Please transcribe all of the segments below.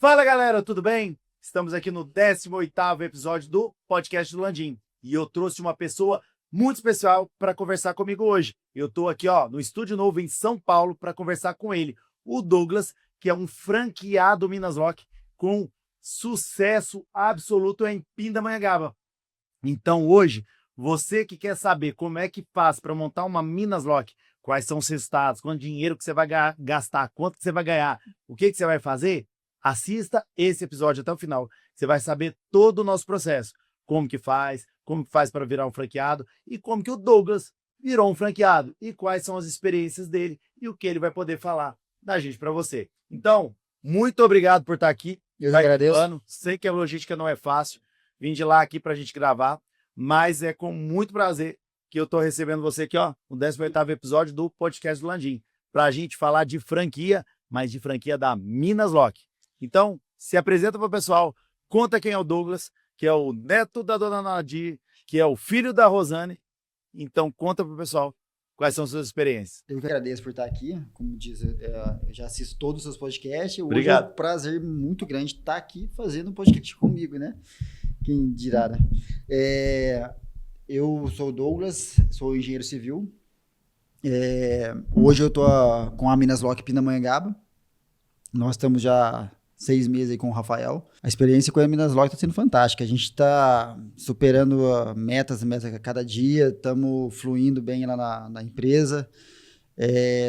Fala galera, tudo bem? Estamos aqui no 18º episódio do podcast do Landim e eu trouxe uma pessoa muito especial para conversar comigo hoje. Eu estou aqui no estúdio novo em São Paulo para conversar com ele, o Douglas, que é um franqueado Minas Lock com sucesso absoluto em Pindamonhangaba. Então hoje, você que quer saber como é que faz para montar uma Minas Lock, quais são os resultados, quanto dinheiro que você vai gastar, quanto que você vai ganhar, o que você vai fazer, assista esse episódio até o final. Você vai saber todo o nosso processo. Como que faz para virar um franqueado e como que o Douglas virou um franqueado e quais são as experiências dele e o que ele vai poder falar da gente para você. Então, muito obrigado por estar aqui. Eu agradeço. Sei que a logística não é fácil. Vim de lá aqui para a gente gravar, mas é com muito prazer que eu estou recebendo você aqui, no 18º episódio do podcast do Landim, para a gente falar de franquia, mas de franquia da Minas Lock. Então, se apresenta para o pessoal, conta quem é o Douglas, que é o neto da dona Nadir, que é o filho da Rosane. Então, conta para o pessoal quais são as suas experiências. Eu que agradeço por estar aqui. Como diz, eu já assisto todos os seus podcasts. Hoje Obrigado. É um prazer muito grande estar aqui fazendo um podcast comigo, né? Quem dirá, né? Eu sou o Douglas, sou engenheiro civil. Hoje eu estou com a Minas Lock Pindamonhangaba. Nós estamos já 6 meses aí com o Rafael. A experiência com a Minas Lock está sendo fantástica. A gente está superando metas a cada dia, estamos fluindo bem lá na empresa.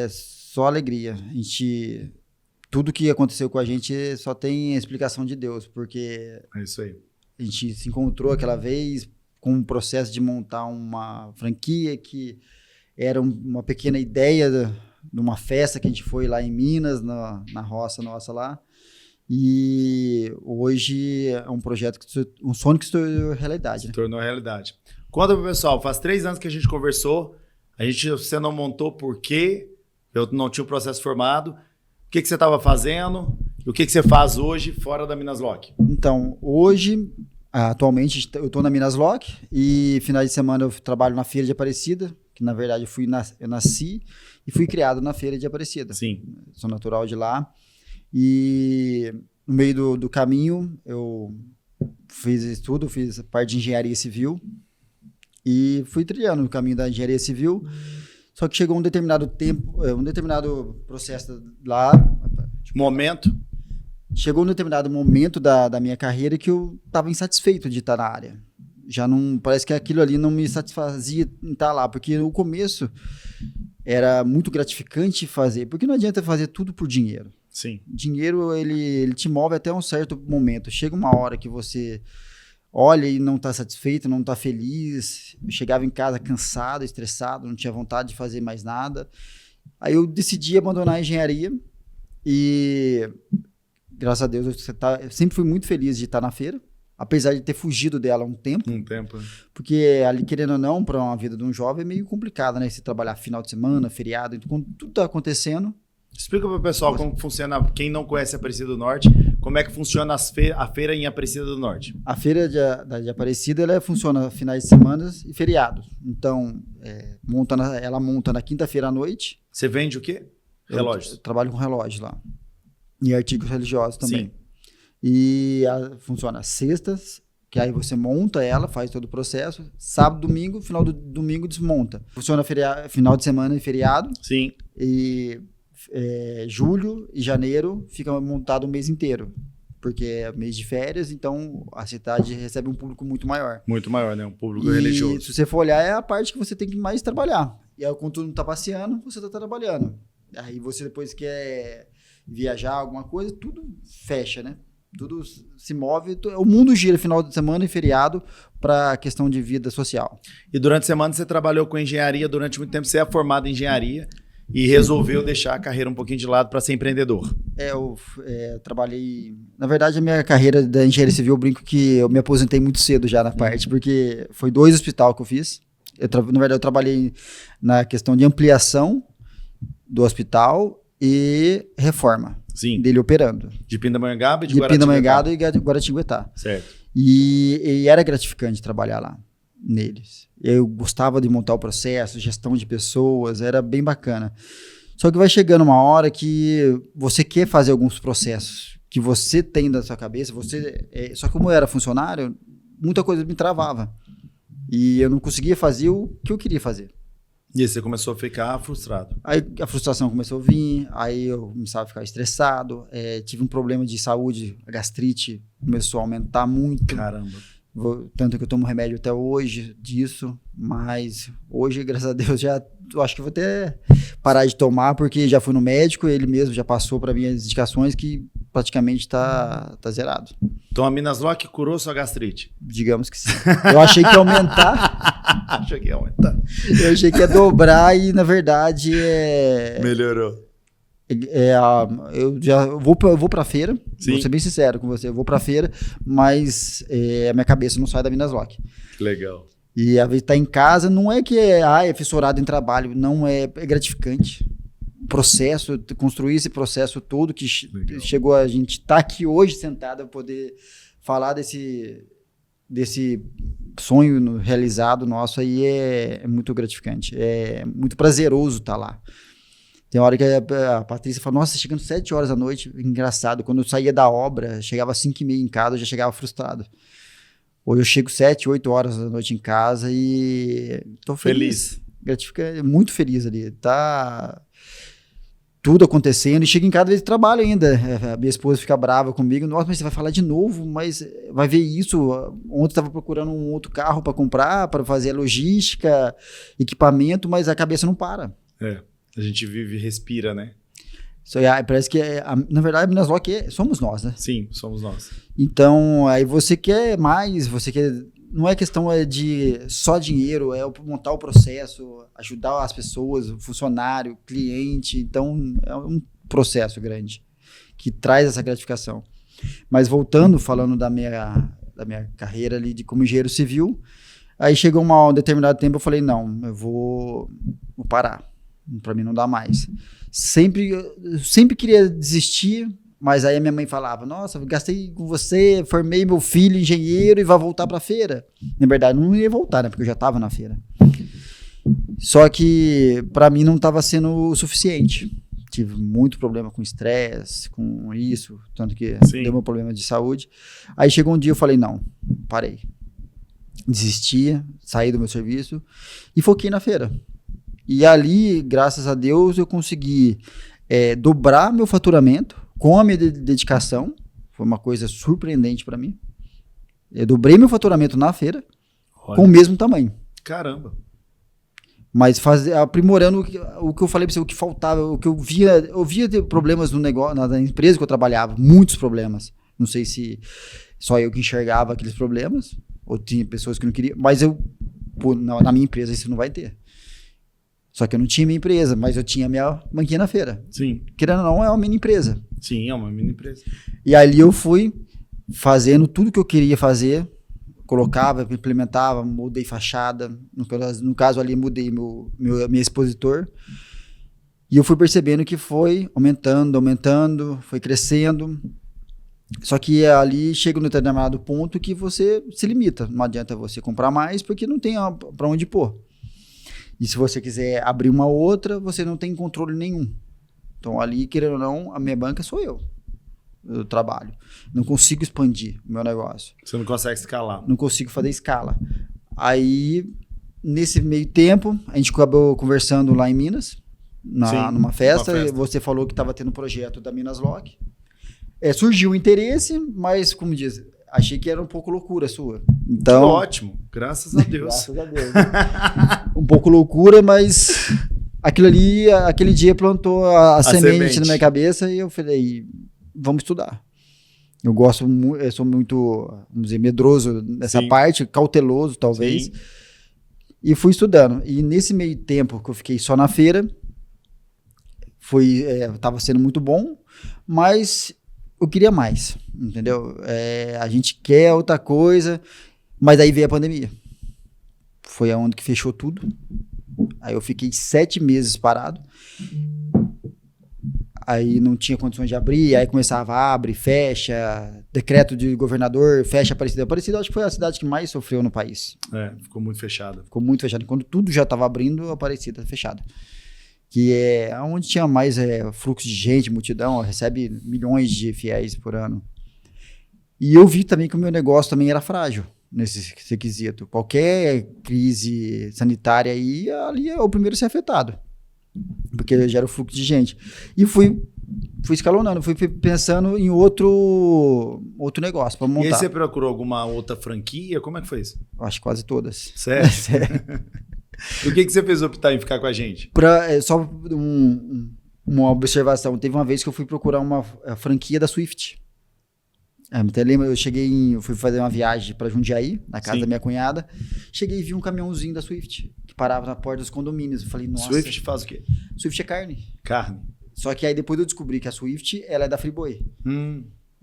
Só alegria. Tudo que aconteceu com a gente só tem explicação de Deus, porque É isso aí. a gente se encontrou aquela vez com um processo de montar uma franquia que era uma pequena ideia de uma festa que a gente foi lá em Minas, na roça nossa lá. E hoje é um projeto, um sonho que se tornou realidade. Se tornou realidade. Conta pro pessoal, faz 3 anos que a gente conversou, você não montou por quê? Eu não tinha o processo formado. O que você estava fazendo? E o que você faz hoje fora da Minas Lock? Então, hoje, atualmente, eu estou na Minas Lock e finais de semana eu trabalho na Feira de Aparecida, que na verdade eu nasci e fui criado na Feira de Aparecida. Sim. Sou natural de lá. E no meio do caminho eu fiz estudo, fiz parte de engenharia civil e fui trilhando o caminho da engenharia civil. Só que chegou um determinado processo lá. Chegou um determinado momento da minha carreira que eu estava insatisfeito de estar na área. Já não, parece que aquilo ali não me satisfazia em estar lá, porque no começo era muito gratificante fazer, porque não adianta fazer tudo por dinheiro. Sim. Dinheiro, ele te move até um certo momento. Chega uma hora que você olha e não está satisfeito, não está feliz. Eu chegava em casa cansado, estressado, não tinha vontade de fazer mais nada. Aí eu decidi abandonar a engenharia e, graças a Deus, eu sempre fui muito feliz de estar na feira, apesar de ter fugido dela um tempo. Porque ali, querendo ou não, para uma vida de um jovem é meio complicado, né? Você trabalhar final de semana, feriado, então, quando tudo está acontecendo. Explica para o pessoal como funciona, quem não conhece Aparecida do Norte, como é que funciona a feira em Aparecida do Norte. A feira de Aparecida, ela funciona finais de semana e feriados. Então, ela monta na quinta-feira à noite. Você vende o quê? Relógios? Eu trabalho com relógio lá. E artigos religiosos também. Sim. E funciona às sextas, que aí você monta ela, faz todo o processo. Sábado, domingo, final do domingo desmonta. Funciona final de semana e feriado. Sim. E julho e janeiro fica montado o mês inteiro, porque é mês de férias, então a cidade recebe um público muito maior. Muito maior, né? Um público religioso. E se você for olhar, é a parte que você tem que mais trabalhar. E aí, quando tu não tá passeando, você tá trabalhando. Aí você depois quer viajar, alguma coisa, tudo fecha, né? Tudo se move, o mundo gira final de semana e feriado para questão de vida social. E durante a semana você trabalhou com engenharia, durante muito tempo você é formado em engenharia e resolveu deixar a carreira um pouquinho de lado para ser empreendedor. Eu trabalhei... Na verdade, a minha carreira da engenharia civil, eu brinco que eu me aposentei muito cedo já na parte, porque foi 2 hospitais que eu fiz. Na verdade, eu trabalhei na questão de ampliação do hospital e reforma. Sim. Dele operando. De Pindamonhangaba e de Pindamonhangaba e Guaratinguetá. Certo. E era gratificante trabalhar lá, neles. Eu gostava de montar o processo, gestão de pessoas, era bem bacana. Só que vai chegando uma hora que você quer fazer alguns processos que você tem da sua cabeça, só que como eu era funcionário, muita coisa me travava. E eu não conseguia fazer o que eu queria fazer. E aí você começou a ficar frustrado. Aí a frustração começou a vir, aí eu começava a ficar estressado, tive um problema de saúde, a gastrite começou a aumentar muito. Caramba. Tanto que eu tomo remédio até hoje disso, mas hoje, graças a Deus, eu acho que vou até parar de tomar, porque já fui no médico, ele mesmo já passou para mim as indicações que praticamente tá zerado. Então a Minasloc curou sua gastrite? Digamos que sim. Eu achei que ia aumentar. Achei que ia aumentar. Eu achei que ia dobrar e, na verdade, melhorou. Eu vou pra feira, Sim. Vou ser bem sincero com você, eu vou pra feira, mas a minha cabeça não sai da Minasloc. Legal. E a vez de estar em casa, não é que é fissurado em trabalho, não é gratificante. O processo, construir esse processo todo que chegou a gente estar aqui hoje sentado para poder falar desse sonho realizado nosso aí é muito gratificante, é muito prazeroso estar lá. Tem hora que a Patrícia fala, nossa, chegando 7 horas da noite, engraçado, quando eu saía da obra, chegava às 5h30 em casa, eu já chegava frustrado. Hoje eu chego 7, 8 horas da noite em casa e tô feliz. Gratificante, muito feliz ali. Tá tudo acontecendo e chego em casa, às vezes trabalho ainda. A minha esposa fica brava comigo, nossa, mas você vai falar de novo, mas vai ver isso. Ontem eu estava procurando um outro carro para comprar, para fazer a logística, equipamento, mas a cabeça não para. A gente vive e respira, né? Parece que, na verdade, a Minasloc somos nós, né? Sim, somos nós. Então, aí você quer mais, não é questão de só dinheiro, é montar o processo, ajudar as pessoas, o funcionário, cliente. Então, é um processo grande que traz essa gratificação. Mas voltando, falando da minha carreira ali como engenheiro civil, aí chegou um determinado tempo, eu falei, não, eu vou parar. Para mim não dá mais. Sempre queria desistir, mas aí a minha mãe falava, nossa, eu gastei com você, formei meu filho engenheiro e vai voltar para a feira. Na verdade, não ia voltar, né? Porque eu já estava na feira. Só que para mim não estava sendo o suficiente. Tive muito problema com estresse, com isso, tanto que deu meu problema de saúde. Aí chegou um dia eu falei, não, parei. Desisti, saí do meu serviço e foquei na feira. E ali, graças a Deus, eu consegui dobrar meu faturamento com a minha dedicação. Foi uma coisa surpreendente para mim. Eu dobrei meu faturamento na feira com o mesmo tamanho. Caramba! Mas aprimorando o que eu falei para você, o que faltava, o que eu via ter problemas no negócio, na empresa que eu trabalhava, muitos problemas. Não sei se só eu que enxergava aqueles problemas, ou tinha pessoas que não queriam, mas na minha empresa isso não vai ter. Só que eu não tinha minha empresa, mas eu tinha minha banquinha na feira. Sim. Querendo ou não, é uma mini empresa. Sim, é uma mini empresa. E ali eu fui fazendo tudo que eu queria fazer, colocava, implementava, mudei fachada. No caso ali, mudei meu expositor. E eu fui percebendo que foi aumentando, foi crescendo. Só que ali chega no determinado ponto que você se limita. Não adianta você comprar mais, porque não tem para onde pôr. E se você quiser abrir uma outra, você não tem controle nenhum. Então ali, querendo ou não, a minha banca sou eu. Eu trabalho. Não consigo expandir o meu negócio. Você não consegue escalar. Não consigo fazer escala. Aí, nesse meio tempo, a gente acabou conversando lá em Minas, numa festa. Você falou que estava tendo um projeto da Minasloc. Surgiu o interesse, mas, como diz, achei que era um pouco loucura sua. Então, ótimo, graças a Deus. Graças a Deus. Um pouco loucura, mas aquele dia plantou a semente na minha cabeça e eu falei, vamos estudar. Eu sou muito, vamos dizer, medroso nessa parte, cauteloso talvez. Sim. E fui estudando. E nesse meio tempo que eu fiquei só na feira, estava sendo muito bom, mas eu queria mais, entendeu? A gente quer outra coisa, mas aí veio a pandemia. Foi aonde que fechou tudo. Aí eu fiquei 7 meses parado. Aí não tinha condições de abrir, aí começava abre, fecha, decreto de governador, fecha Aparecida. Aparecida acho que foi a cidade que mais sofreu no país. Ficou muito fechada. Ficou muito fechada. Quando tudo já estava abrindo, Aparecida fechada. que é onde tinha mais fluxo de gente, multidão, recebe milhões de fiéis por ano. E eu vi também que o meu negócio também era frágil nesse quesito. Qualquer crise sanitária aí, ali é o primeiro a ser afetado, porque gera o fluxo de gente. E fui escalonando, fui pensando em outro negócio para montar. E aí você procurou alguma outra franquia? Como é que foi isso? Acho que quase todas. Sério? O que você fez optar em ficar com a gente? Só uma observação. Teve uma vez que eu fui procurar uma franquia da Swift. Até lembro, eu fui fazer uma viagem para Jundiaí, na casa da minha cunhada. Cheguei e vi um caminhãozinho da Swift, que parava na porta dos condomínios. Eu falei, nossa... Swift faz o quê? Swift é carne. Carne. Só que aí depois eu descobri que a Swift, ela é da Friboi.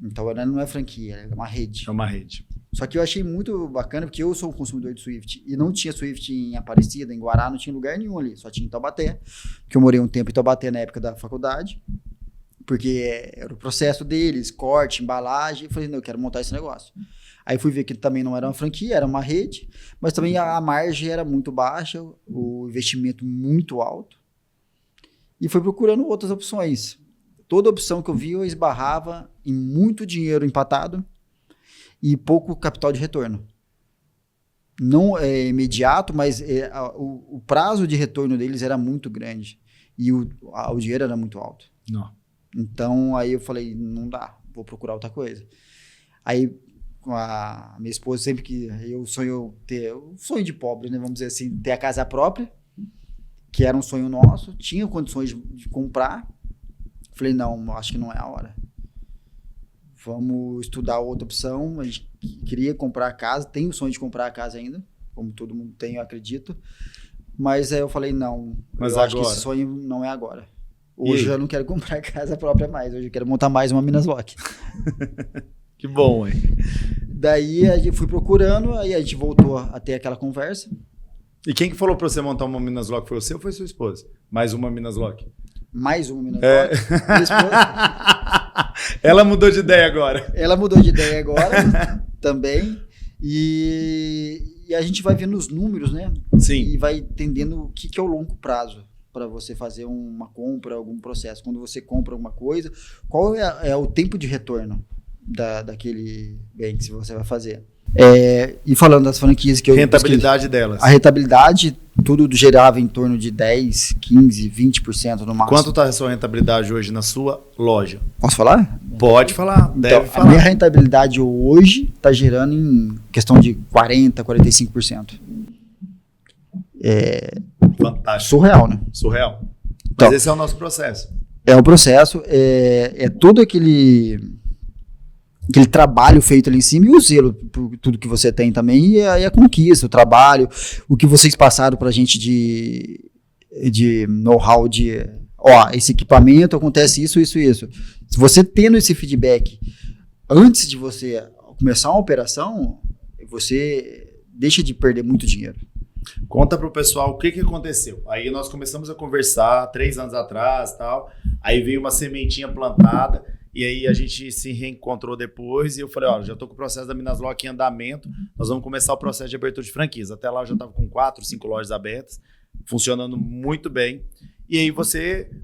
Então ela não é franquia, ela é uma rede. É uma rede. Só que eu achei muito bacana, porque eu sou um consumidor de Swift, e não tinha Swift em Aparecida, em Guará, não tinha lugar nenhum ali, só tinha em Taubaté, que eu morei um tempo em Taubaté na época da faculdade, porque era o processo deles, corte, embalagem, eu falei, não, eu quero montar esse negócio. Aí fui ver que também não era uma franquia, era uma rede, mas também a margem era muito baixa, o investimento muito alto, e fui procurando outras opções. Toda opção que eu vi, eu esbarrava em muito dinheiro empatado e pouco capital de retorno. Não é imediato, mas o prazo de retorno deles era muito grande e o dinheiro era muito alto. Não. Então, aí eu falei, não dá, vou procurar outra coisa. Aí, com a minha esposa, sempre que eu sonho ter, um sonho de pobre, né, vamos dizer assim, ter a casa própria, que era um sonho nosso, tinha condições de comprar. Falei, não, acho que não é a hora. Vamos estudar outra opção. A gente queria comprar a casa, tem o sonho de comprar a casa ainda, como todo mundo tem, eu acredito. Mas aí eu falei, não, mas eu acho que esse sonho não é agora. Hoje eu não quero comprar casa própria mais, hoje eu quero montar mais uma Minas Lock. Que bom, hein? Daí a gente foi procurando, aí a gente voltou a ter aquela conversa. E quem que falou pra você montar uma Minas Lock? Foi você ou foi sua esposa? Mais uma Minas Lock? Mais uma Minas Lock. Minha esposa... Ela mudou de ideia agora. Ela mudou de ideia agora também. E a gente vai vendo os números, né? Sim. E vai entendendo o que é o longo prazo para você fazer uma compra, algum processo. Quando você compra alguma coisa, qual é o tempo de retorno daquele bem que você vai fazer? E falando das franquias que eu... Rentabilidade delas. A rentabilidade, tudo gerava em torno de 10, 15, 20% no máximo. Quanto está a sua rentabilidade hoje na sua loja? Posso falar? Pode falar, deve então, falar. A minha rentabilidade hoje está gerando em questão de 40%, 45%. Fantástico. Surreal, né? Surreal. Então, mas esse é o nosso processo. É o processo, é todo aquele trabalho feito ali em cima e o zelo por tudo que você tem também, e a conquista, o trabalho, o que vocês passaram pra gente de know-how de, esse equipamento acontece isso. Se você tendo esse feedback antes de você começar uma operação, você deixa de perder muito dinheiro. Conta pro pessoal o que aconteceu. Aí nós começamos a conversar 3 anos atrás, tal. Aí veio uma sementinha plantada. E aí a gente se reencontrou depois e eu falei, já tô com o processo da Minas Lock em andamento, nós vamos começar o processo de abertura de franquias. Até lá eu já tava com 4, 5 lojas abertas, funcionando muito bem. E aí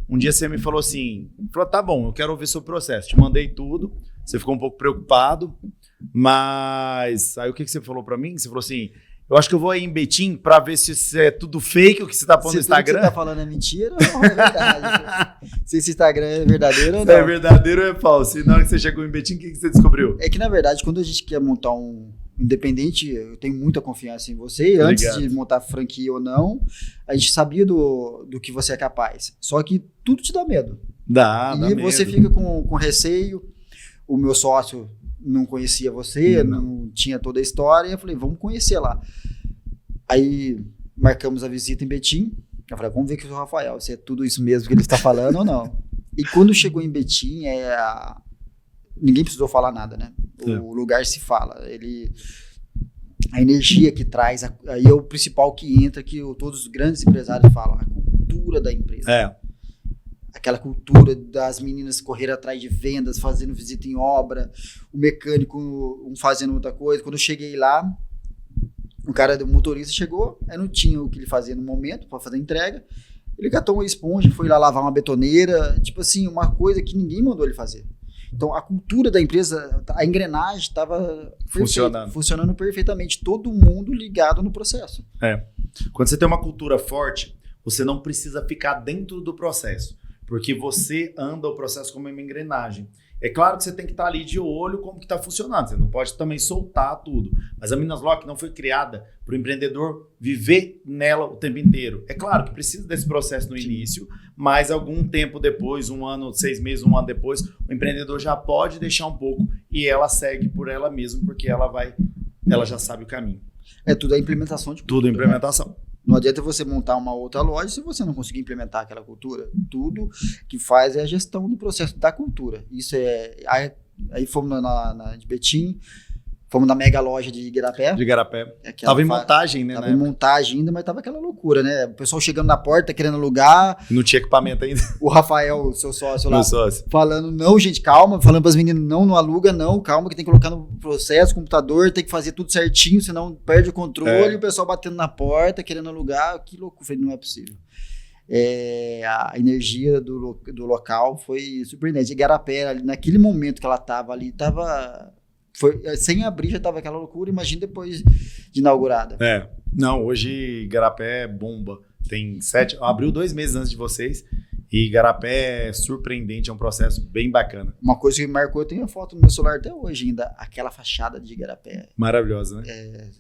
um dia você me falou assim, tá bom, eu quero ouvir sobre o processo. Te mandei tudo, você ficou um pouco preocupado, mas aí o que você falou pra mim? Você falou assim, eu acho que eu vou aí em Betim pra ver se isso é tudo fake o que você tá pondo no Instagram. Se você tá falando é mentira ou é verdade? Se esse Instagram é verdadeiro ou não. É verdadeiro ou é falso? E na hora que você chegou em Betim, o que você descobriu? É que, na verdade, quando a gente quer montar um independente, eu tenho muita confiança em você. Antes de montar franquia ou não, a gente sabia do que você é capaz. Só que tudo te dá medo. Dá e você fica com receio. O meu sócio não conhecia você, não tinha toda a história, e eu falei, vamos conhecer lá. Aí marcamos a visita em Betim, eu falei, vamos ver que o Rafael, se é tudo isso mesmo que ele está falando ou não. E quando chegou em Betim, ninguém precisou falar nada, né? O lugar se fala, a energia que traz, aí é o principal que entra, que todos os grandes empresários falam, a cultura da empresa. Aquela cultura das meninas correr atrás de vendas, fazendo visita em obra, o mecânico fazendo outra coisa. Quando eu cheguei lá, o motorista chegou, aí não tinha o que ele fazia no momento para fazer a entrega, Ele catou uma esponja, foi lá lavar uma betoneira, tipo assim, uma coisa que ninguém mandou ele fazer. Então, a cultura da empresa, a engrenagem estava funcionando perfeitamente. Todo mundo ligado no processo. Quando você tem uma cultura forte, você não precisa ficar dentro do processo, porque você anda o processo como uma engrenagem. É claro que você tem que estar ali de olho como que está funcionando. Você não pode também soltar tudo. Mas a Minas Lock não foi criada para o empreendedor viver nela o tempo inteiro. É claro que precisa desse processo no início, mas algum tempo depois, 1 ano, 6 meses, 1 ano depois, o empreendedor já pode deixar um pouco e ela segue por ela mesma, porque ela já sabe o caminho. É tudo a implementação de cultura. Tudo a implementação. Né? Não adianta você montar uma outra loja se você não conseguir implementar aquela cultura. Tudo que faz é a gestão do processo da cultura. Isso é... Aí fomos de Betim, fomos na mega loja de Igarapé. Tava em montagem, né? Tava em montagem ainda, mas tava aquela loucura, né? O pessoal chegando na porta, querendo alugar. Não tinha equipamento ainda. O Rafael, seu sócio lá, sócio, falando, não, gente, calma. Falando pras meninas, não aluga, não. Calma, que tem que colocar no processo, computador, tem que fazer tudo certinho, senão perde o controle. E o pessoal batendo na porta, querendo alugar. Que loucura, eu falei, não é possível. A energia do local foi surpreendente. Igarapé, naquele momento que ela tava ali, sem abrir já tava aquela loucura, imagina depois de inaugurada. Não, hoje Igarapé bomba. Tem 7, abriu 2 meses antes de vocês e Igarapé é surpreendente, é um processo bem bacana. Uma coisa que me marcou, eu tenho a foto no meu celular até hoje ainda, aquela fachada de Igarapé. Maravilhosa, né?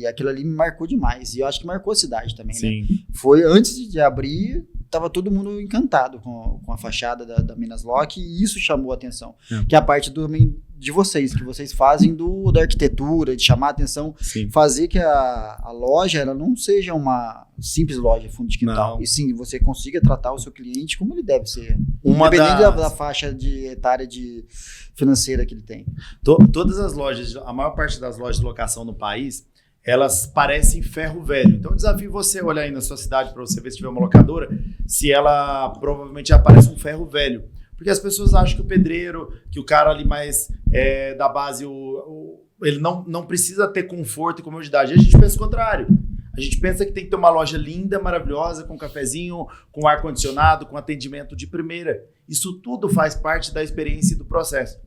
Aquilo ali me marcou demais e eu acho que marcou a cidade também, Sim. Né? Foi antes de abrir, tava todo mundo encantado com a fachada da Minas Lock e isso chamou a atenção. Que é a parte de vocês, que vocês fazem da arquitetura, de chamar a atenção, sim, fazer que a loja ela não seja uma simples loja fundo de quintal. Não. E sim, você consiga tratar o seu cliente como ele deve ser. Independente da faixa etária financeira que ele tem. Todas as lojas, a maior parte das lojas de locação no país, elas parecem ferro velho. Então, eu desafio você a olhar aí na sua cidade para você ver se tiver uma locadora, se ela provavelmente já parece um ferro velho. Porque as pessoas acham que o pedreiro, que o cara ali mais da base, ele não precisa ter conforto e comodidade. A gente pensa o contrário. A gente pensa que tem que ter uma loja linda, maravilhosa, com cafezinho, com ar-condicionado, com atendimento de primeira. Isso tudo faz parte da experiência e do processo.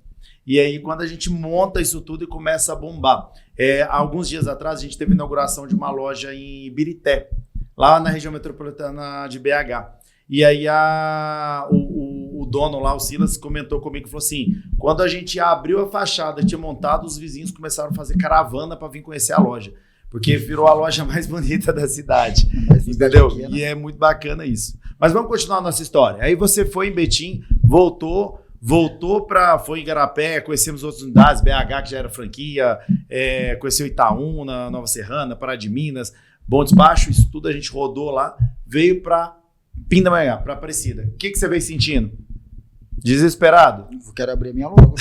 E aí, quando a gente monta isso tudo e começa a bombar. Alguns dias atrás, a gente teve a inauguração de uma loja em Ibirité, lá na região metropolitana de BH. E aí, o dono lá, o Silas, comentou comigo e falou assim, quando a gente abriu a fachada, tinha montado, os vizinhos começaram a fazer caravana para vir conhecer a loja. Porque virou a loja mais bonita da cidade. Entendeu? E é muito bacana isso. Mas vamos continuar a nossa história. Aí você foi em Betim, foi em Igarapé, conhecemos outras unidades, BH, que já era franquia, conheceu Itaúna, Nova Serrana, Pará de Minas, Bom Despacho, isso tudo a gente rodou lá, veio para Pindamonhangaba, para Aparecida. O que você veio sentindo? Desesperado? Eu quero abrir a minha logo.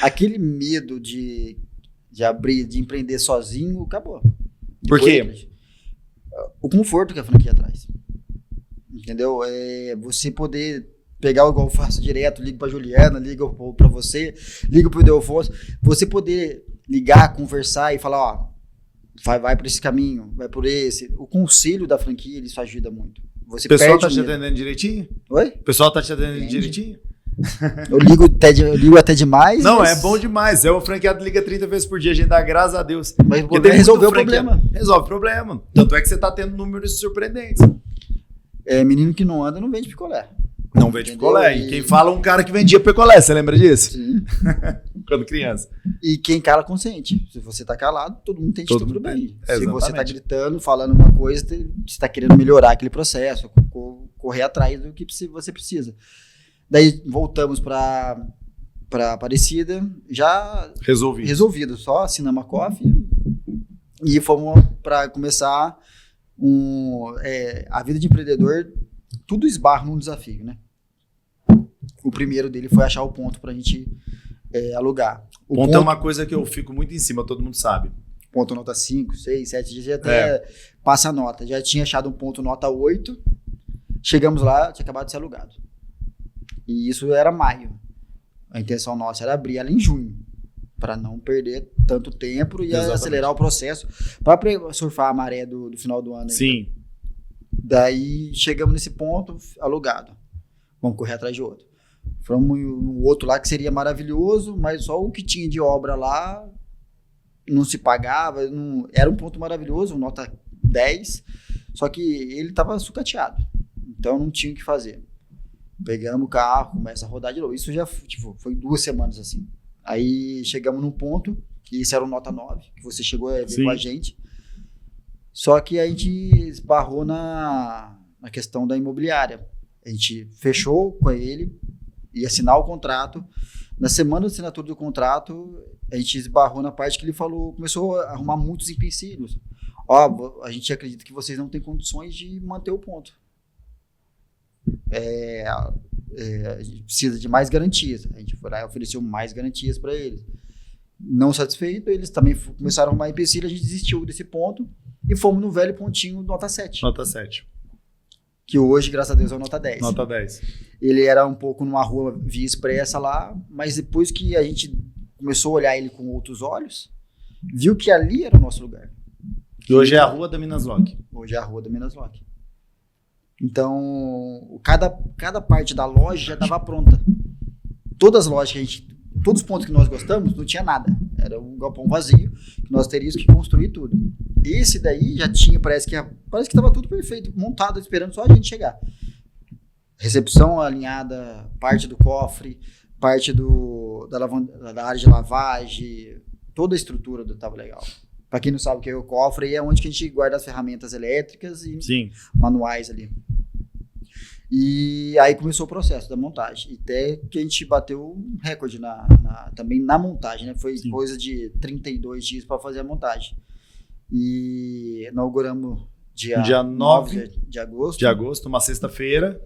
Aquele medo de abrir, de empreender sozinho, acabou. Por quê? O conforto que a franquia traz. Entendeu? Você poder pegar igual eu faço direto, ligo pra Juliana, ligo pra você, ligo pro Delfonso, você poder ligar, conversar e falar, ó, vai por esse caminho, vai por esse. O conselho da franquia, isso ajuda muito. O pessoal tá te atendendo direitinho? Oi? O pessoal tá te atendendo direitinho? Eu ligo até demais. Não, mas... é bom demais. O franqueado liga 30 vezes por dia, a gente dá graças a Deus. Mas resolveu o problema. Resolve o problema. Tanto é que você tá tendo números surpreendentes. Menino que não anda não vende picolé. Não vende picolé. E quem fala um cara que vendia picolé, você lembra disso? Sim. Quando criança. E quem cala consente. Se você tá calado, todo mundo entende tudo bem. Se você tá gritando, falando uma coisa, você tá querendo melhorar aquele processo, correr atrás do que você precisa. Daí voltamos para Aparecida, já resolvido, só assinamos a coffee e fomos para começar a vida de empreendedor, tudo esbarra num desafio, né? O primeiro dele foi achar o ponto para a gente alugar. O ponto é uma coisa que eu fico muito em cima, todo mundo sabe. Ponto nota 5, 6, 7 dias, até passa a nota. Já tinha achado um ponto nota 8, chegamos lá, tinha acabado de ser alugado. E isso era maio. A intenção nossa era abrir ela em junho, para não perder tanto tempo e acelerar o processo, para surfar a maré do final do ano. Sim. Daí chegamos nesse ponto, alugado. Vamos correr atrás de outro. Fomos no outro lá que seria maravilhoso, mas só o que tinha de obra lá não se pagava. Não, era um ponto maravilhoso, nota 10, só que ele estava sucateado. Então não tinha o que fazer. Pegamos o carro, começa a rodar de novo. Isso já foi 2 semanas assim. Aí chegamos num ponto, que esse era o nota 9, que você chegou a ver Sim. com a gente. Só que a gente esbarrou na questão da imobiliária. A gente fechou com ele, ia assinar o contrato. Na semana de assinatura do contrato, a gente esbarrou na parte que ele falou, começou a arrumar muitos empecilhos. Ó, a gente acredita que vocês não têm condições de manter o ponto. A gente precisa de mais garantias. A gente foi lá e ofereceu mais garantias para eles. Não satisfeito, eles também começaram a arrumar empecilho, a gente desistiu desse ponto e fomos no velho pontinho nota 7. Nota 7. Que hoje, graças a Deus, é o nota 10. Nota 10. Ele era um pouco numa rua via expressa lá, mas depois que a gente começou a olhar ele com outros olhos, viu que ali era o nosso lugar. E hoje é a rua da Minas Lock. Hoje é a rua da Minas Lock. Então, cada parte da loja já estava pronta. Todas as lojas que a gente, todos os pontos que nós gostamos, não tinha nada. Era um galpão vazio, que nós teríamos que construir tudo. Esse daí já tinha, parece que estava tudo perfeito, montado, esperando só a gente chegar. Recepção alinhada, parte do cofre, parte da área de lavagem, toda a estrutura estava legal. Para quem não sabe o que é o cofre, é onde que a gente guarda as ferramentas elétricas e Sim. manuais ali. E aí começou o processo da montagem. Até que a gente bateu um recorde também na montagem, né? Foi coisa de 32 dias para fazer a montagem. E inauguramos dia 9 de agosto. De agosto, uma sexta-feira.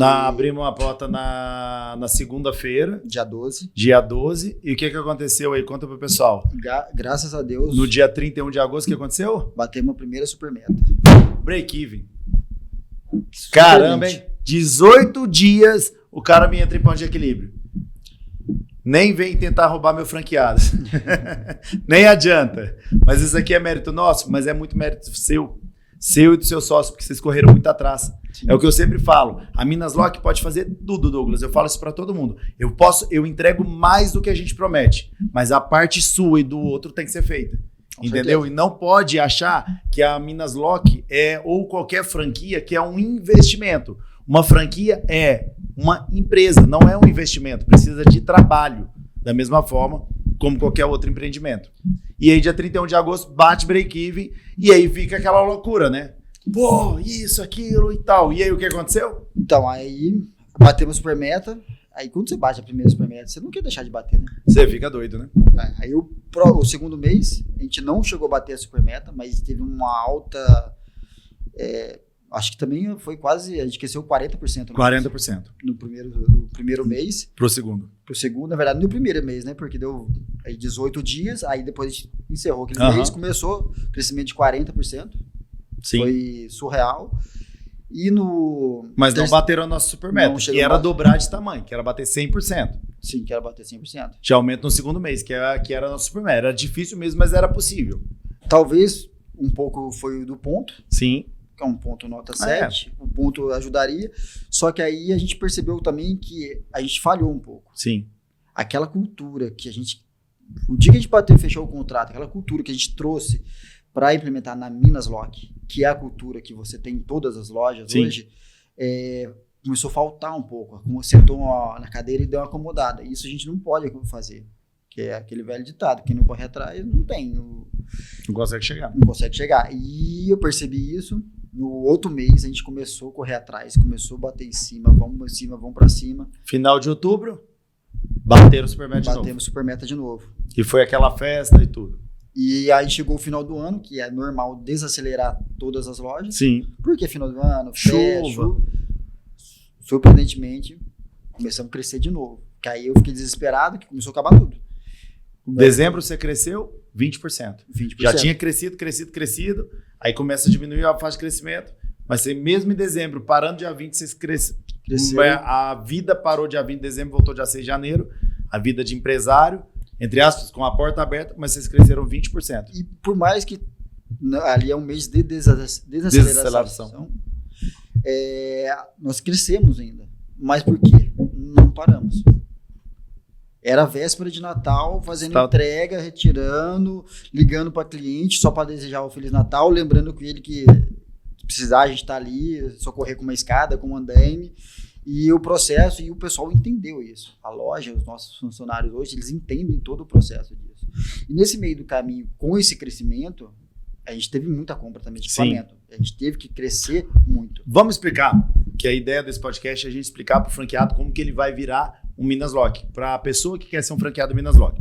Abrimos uma porta na segunda-feira. Dia 12. Dia 12. E o que aconteceu aí? Conta pro pessoal. Graças a Deus. No dia 31 de agosto, o que aconteceu? Batemos a primeira super meta. Break-even. Caramba, hein? 18 dias o cara me entra em ponto de equilíbrio. Nem vem tentar roubar meu franqueado. Nem adianta. Mas isso aqui é mérito nosso, mas é muito mérito seu. Seu e do seu sócio, porque vocês correram muito atrás. Sim. É o que eu sempre falo. A Minas Lock pode fazer tudo, Douglas. Eu falo isso para todo mundo. Eu entrego mais do que a gente promete, mas a parte sua e do outro tem que ser feita. Entendeu? E não pode achar que a Minas Lock ou qualquer franquia que é um investimento. Uma franquia é uma empresa, não é um investimento. Precisa de trabalho, da mesma forma como qualquer outro empreendimento. E aí, dia 31 de agosto, bate break-even e aí fica aquela loucura, né? Pô, isso, aquilo e tal. E aí, o que aconteceu? Então, aí batemos super meta. Aí, quando você bate a primeira super meta, você não quer deixar de bater, né? Você fica doido, né? Aí, o segundo mês, a gente não chegou a bater a super meta, mas teve uma alta... acho que também foi quase... A gente cresceu 40%. 40%. No primeiro mês. Pro segundo. Pro segundo, na verdade, no primeiro mês, né? Porque deu aí 18 dias, aí depois a gente encerrou aquele mês, começou crescimento de 40%. Sim. Foi surreal. Mas não bateram a nossa super meta, que era dobrar de tamanho, que era bater 100%. Sim, que era bater 100%. Já aumenta no segundo mês, que era a nossa super meta. Era difícil mesmo, mas era possível. Talvez um pouco foi do ponto. Sim. Que é um ponto nota 7. O ponto ajudaria. Só que aí a gente percebeu também que a gente falhou um pouco. Sim. Aquela cultura que a gente... O dia que a gente fechou o contrato, aquela cultura que a gente trouxe para implementar na Minas Lock, que é a cultura que você tem em todas as lojas hoje, começou a faltar um pouco. Sentou na cadeira e deu uma acomodada. Isso a gente não pode fazer. Que é aquele velho ditado. Quem não corre atrás, não tem. Não consegue chegar. Não consegue chegar. E eu percebi isso. No outro mês, a gente começou a correr atrás. Começou a bater em cima. Vamos para cima. Final de outubro, bateram o super meta de novo. Batemos super meta de novo. E foi aquela festa e tudo. E aí chegou o final do ano, que é normal desacelerar todas as lojas. Sim. Porque final do ano, chuva. Surpreendentemente, começamos a crescer de novo. Que aí eu fiquei desesperado, que começou a acabar tudo. Dezembro você cresceu 20%. 20%. Já tinha crescido. Aí começa a diminuir a fase de crescimento. Mas você mesmo em dezembro, parando dia 20, vocês cresceram. A vida parou dia 20 de dezembro, voltou dia 6 de janeiro. A vida de empresário, entre aspas, com a porta aberta, mas vocês cresceram 20%. E por mais que ali é um mês de desaceleração, Nós crescemos ainda. Mas por quê? Não paramos. Era véspera de Natal, fazendo entrega, retirando, ligando para cliente só para desejar o Feliz Natal, lembrando com ele que precisar, a gente tá ali, socorrer com uma escada, com um andaime. E o processo, e o pessoal entendeu isso. A loja, os nossos funcionários hoje, eles entendem todo o processo disso. E nesse meio do caminho, com esse crescimento, a gente teve muita compra também de equipamento. A gente teve que crescer muito. Vamos explicar, que a ideia desse podcast é a gente explicar para o franqueado como que ele vai virar um Minas Lock, para a pessoa que quer ser um franqueado Minas Lock.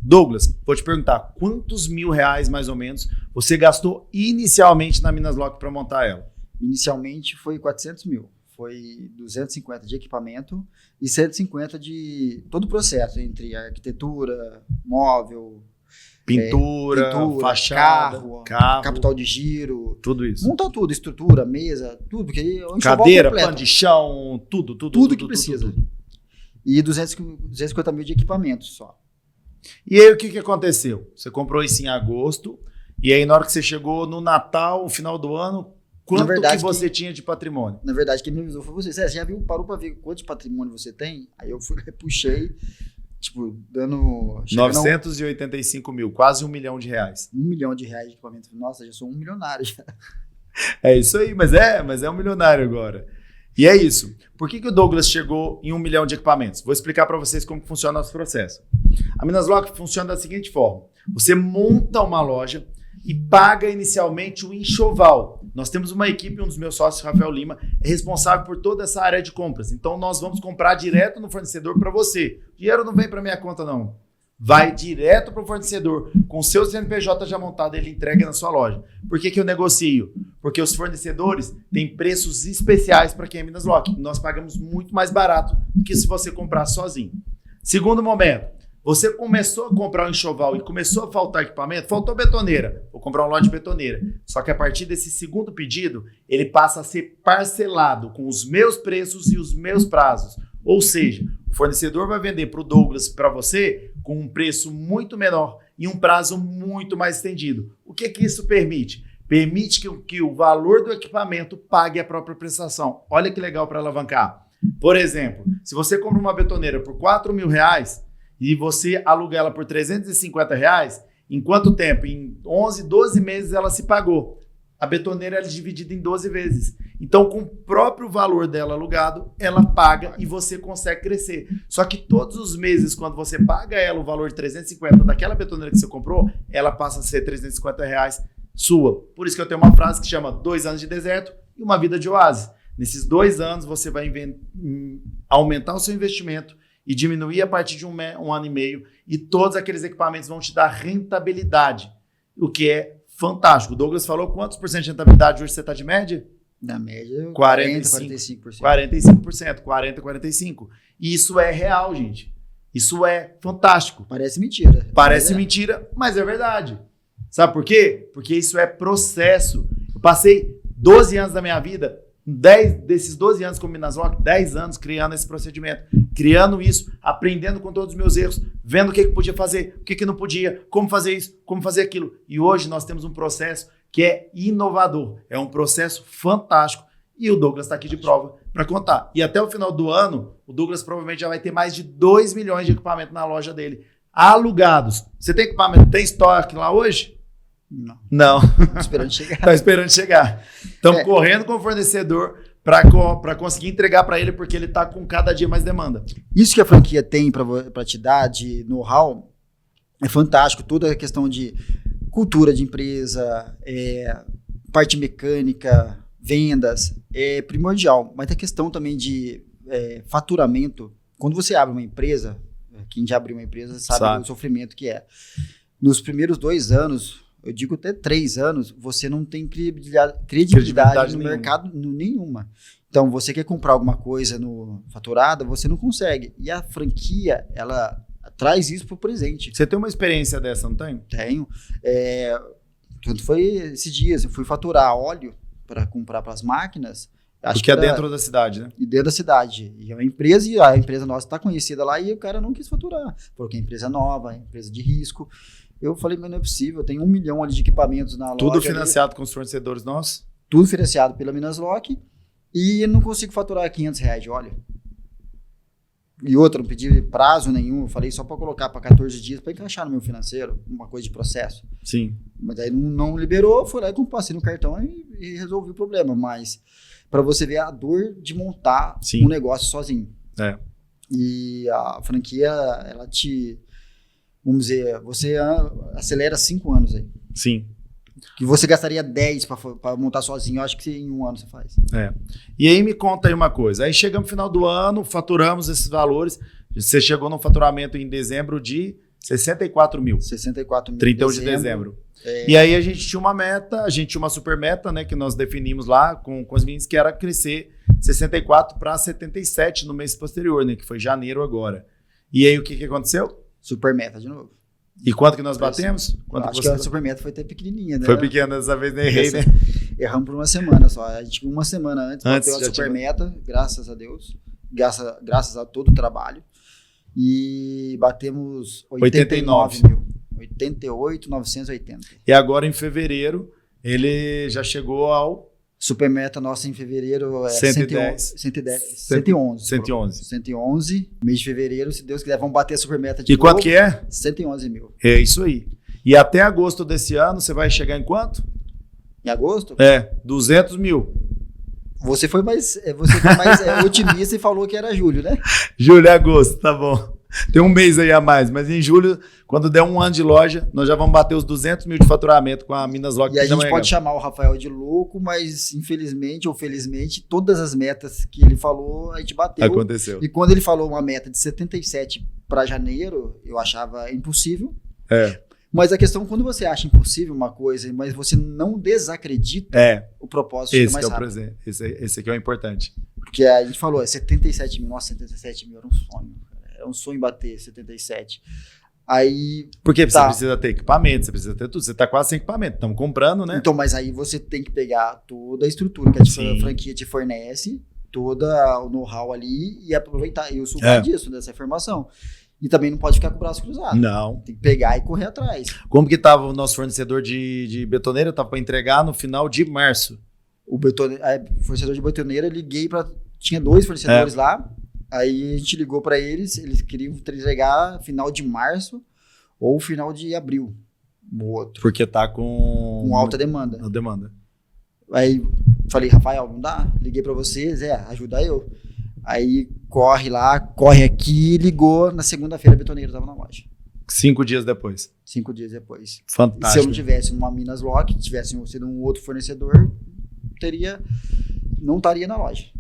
Douglas, vou te perguntar, quantos R$1.000 mais ou menos você gastou inicialmente na Minas Lock para montar ela? Inicialmente foi 400 mil. Foi 250 de equipamento e 150 de todo o processo, entre arquitetura, móvel, pintura, fachada, carro, capital de giro. Tudo isso. Montar tudo, estrutura, mesa, tudo. Porque cadeira, pano de chão, tudo que precisa. Tudo. E 250 mil de equipamento só. E aí o que aconteceu? Você comprou isso em agosto e aí na hora que você chegou no Natal, no final do ano, quanto que você tinha de patrimônio? Na verdade, quem me avisou foi você. Você já parou para ver quanto de patrimônio você tem? Aí eu fui, puxei, tipo, dando... 985 mil, quase R$1 milhão. R$1 milhão de equipamento. Nossa, já sou um milionário já. É isso aí, mas é um milionário agora. E é isso. Por que o Douglas chegou em 1 milhão de equipamentos? Vou explicar para vocês como funciona o nosso processo. A Minas Lock funciona da seguinte forma. Você monta uma loja e paga inicialmente o enxoval. Nós temos uma equipe, um dos meus sócios, Rafael Lima, é responsável por toda essa área de compras. Então, nós vamos comprar direto no fornecedor para você. O dinheiro não vem para minha conta, não. Vai direto para o fornecedor. Com o seu CNPJ já montado, ele entrega na sua loja. Por que eu negocio? Porque os fornecedores têm preços especiais para quem é Minas Lock. Nós pagamos muito mais barato do que se você comprar sozinho. Segundo momento. Você começou a comprar um enxoval e começou a faltar equipamento, faltou betoneira, vou comprar um lote de betoneira. Só que a partir desse segundo pedido, ele passa a ser parcelado com os meus preços e os meus prazos. Ou seja, o fornecedor vai vender para o Douglas, para você, com um preço muito menor e um prazo muito mais estendido. O que isso permite? Permite que o valor do equipamento pague a própria prestação. Olha que legal para alavancar. Por exemplo, se você compra uma betoneira por R$4.000, e você aluga ela por R$350, em quanto tempo? Em 11, 12 meses ela se pagou. A betoneira é dividida em 12 vezes. Então, com o próprio valor dela alugado, ela paga e você consegue crescer. Só que todos os meses, quando você paga ela o valor de 350 daquela betoneira que você comprou, ela passa a ser R$350 sua. Por isso que eu tenho uma frase que chama 2 anos de deserto e uma vida de oásis. Nesses 2 anos, você vai aumentar o seu investimento e diminuir a partir de um ano e meio, e todos aqueles equipamentos vão te dar rentabilidade, o que é fantástico. O Douglas falou quantos por cento de rentabilidade hoje você está de média? Na média, 45%. 40%. E isso é real, gente. Isso é fantástico. Parece mentira. Parece mentira, mas é verdade. Sabe por quê? Porque isso é processo. Eu passei 12 anos da minha vida, 10 desses 12 anos como Minas Lock, 10 anos criando esse procedimento, criando isso, aprendendo com todos os meus erros, vendo o que podia fazer, o que não podia, como fazer isso, como fazer aquilo. E hoje nós temos um processo que é inovador, é um processo fantástico e o Douglas está aqui de prova para contar. E até o final do ano, o Douglas provavelmente já vai ter mais de 2 milhões de equipamento na loja dele, alugados. Você tem equipamento, tem estoque lá hoje? Não. Tô esperando chegar. Tá esperando chegar. Estamos correndo com o fornecedor para conseguir entregar para ele, porque ele está com cada dia mais demanda. Isso que a franquia tem para te dar de know-how é fantástico. Toda a questão de cultura de empresa, parte mecânica, vendas, é primordial. Mas a questão também de faturamento. Quando você abre uma empresa, quem já abriu uma empresa sabe o sofrimento que é. Nos primeiros 2 anos, eu digo até 3 anos, você não tem credibilidade no mercado nenhuma. Então, você quer comprar alguma coisa no faturada, você não consegue. E a franquia, ela traz isso para o presente. Você tem uma experiência dessa, não tem? Tenho. Tanto foi esses dias, eu fui faturar óleo para comprar para as máquinas. Acho que é dentro da cidade, né? E dentro da cidade. E é uma empresa, e a empresa nossa está conhecida lá, e o cara não quis faturar. Porque é empresa nova, é empresa de risco. Eu falei, mas não é possível, eu tenho 1 milhão ali de equipamentos na loja. Tudo financiado com os fornecedores nossos? Tudo financiado pela Minas Lock. E eu não consigo faturar R$500 de óleo. E outra, não pedi prazo nenhum, eu falei só para colocar para 14 dias para encaixar no meu financeiro, uma coisa de processo. Sim. Mas aí não liberou, fui lá e passei no cartão e resolvi o problema. Mas para você ver a dor de montar um negócio sozinho. E a franquia, ela vamos dizer, você acelera 5 anos aí. Sim. Que você gastaria 10 para montar sozinho, eu acho que em 1 ano você faz. E aí me conta aí uma coisa, aí chegamos no final do ano, faturamos esses valores, você chegou no faturamento em dezembro de 64 mil. 64 mil. 31 de dezembro. E aí a gente tinha uma meta, a gente tinha uma super meta, né, que nós definimos lá com os meninos, que era crescer 64 para 77 no mês posterior, né, que foi janeiro agora. E aí o que aconteceu? Super meta de novo. E quanto que nós batemos? Acho que a super meta foi até pequenininha, né? Foi pequena dessa vez, nem errei, né? Erramos por uma semana só. A gente, uma semana antes bateu a super meta, graças a Deus. Graças a todo o trabalho. E batemos 89 mil. 88.980. E agora em fevereiro, ele já chegou ao... Super meta nossa em fevereiro é 111. Mês de fevereiro, se Deus quiser, vamos bater a super meta de novo. E quanto que é? 111 mil. É isso aí. E até agosto desse ano, você vai chegar em quanto? Em agosto? 200 mil. Você foi mais otimista e falou que era julho, né? Julho e agosto, tá bom. Tem um mês aí a mais, mas em julho, quando der 1 ano de loja, nós já vamos bater os 200 mil de faturamento com a Minas Lock. E a gente pode chamar o Rafael de louco, mas infelizmente ou felizmente, todas as metas que ele falou, a gente bateu. Aconteceu. E quando ele falou uma meta de 77 para janeiro, eu achava impossível. Mas a questão, quando você acha impossível uma coisa, mas você não desacredita, o propósito fica mais rápido. Esse aqui é o importante. Porque a gente falou, 77 mil, nossa, 77 mil era um sonho. É um sonho bater 77. Aí. Porque você precisa ter equipamento, você precisa ter tudo. Você tá quase sem equipamento, estamos comprando, né? Então, mas aí você tem que pegar toda a estrutura que a franquia te fornece, todo o know-how ali e aproveitar. E eu sou disso, dessa informação. E também não pode ficar com o braço cruzado. Não. Tem que pegar e correr atrás. Como que estava o nosso fornecedor de betoneira? Estava para entregar no final de março. O fornecedor de betoneira, liguei para. Tinha 2 fornecedores lá. Aí a gente ligou para eles queriam entregar final de março ou final de abril. O outro. Porque tá com alta demanda. Demanda. Aí falei, Rafael, não dá? Liguei para vocês, ajuda eu. Aí corre lá, corre aqui, ligou. Na segunda-feira a betoneira estava na loja. 5 dias depois. 5 dias depois. Fantástico. E se eu não tivesse uma Minas Lock, tivesse sido um outro fornecedor, não estaria na loja.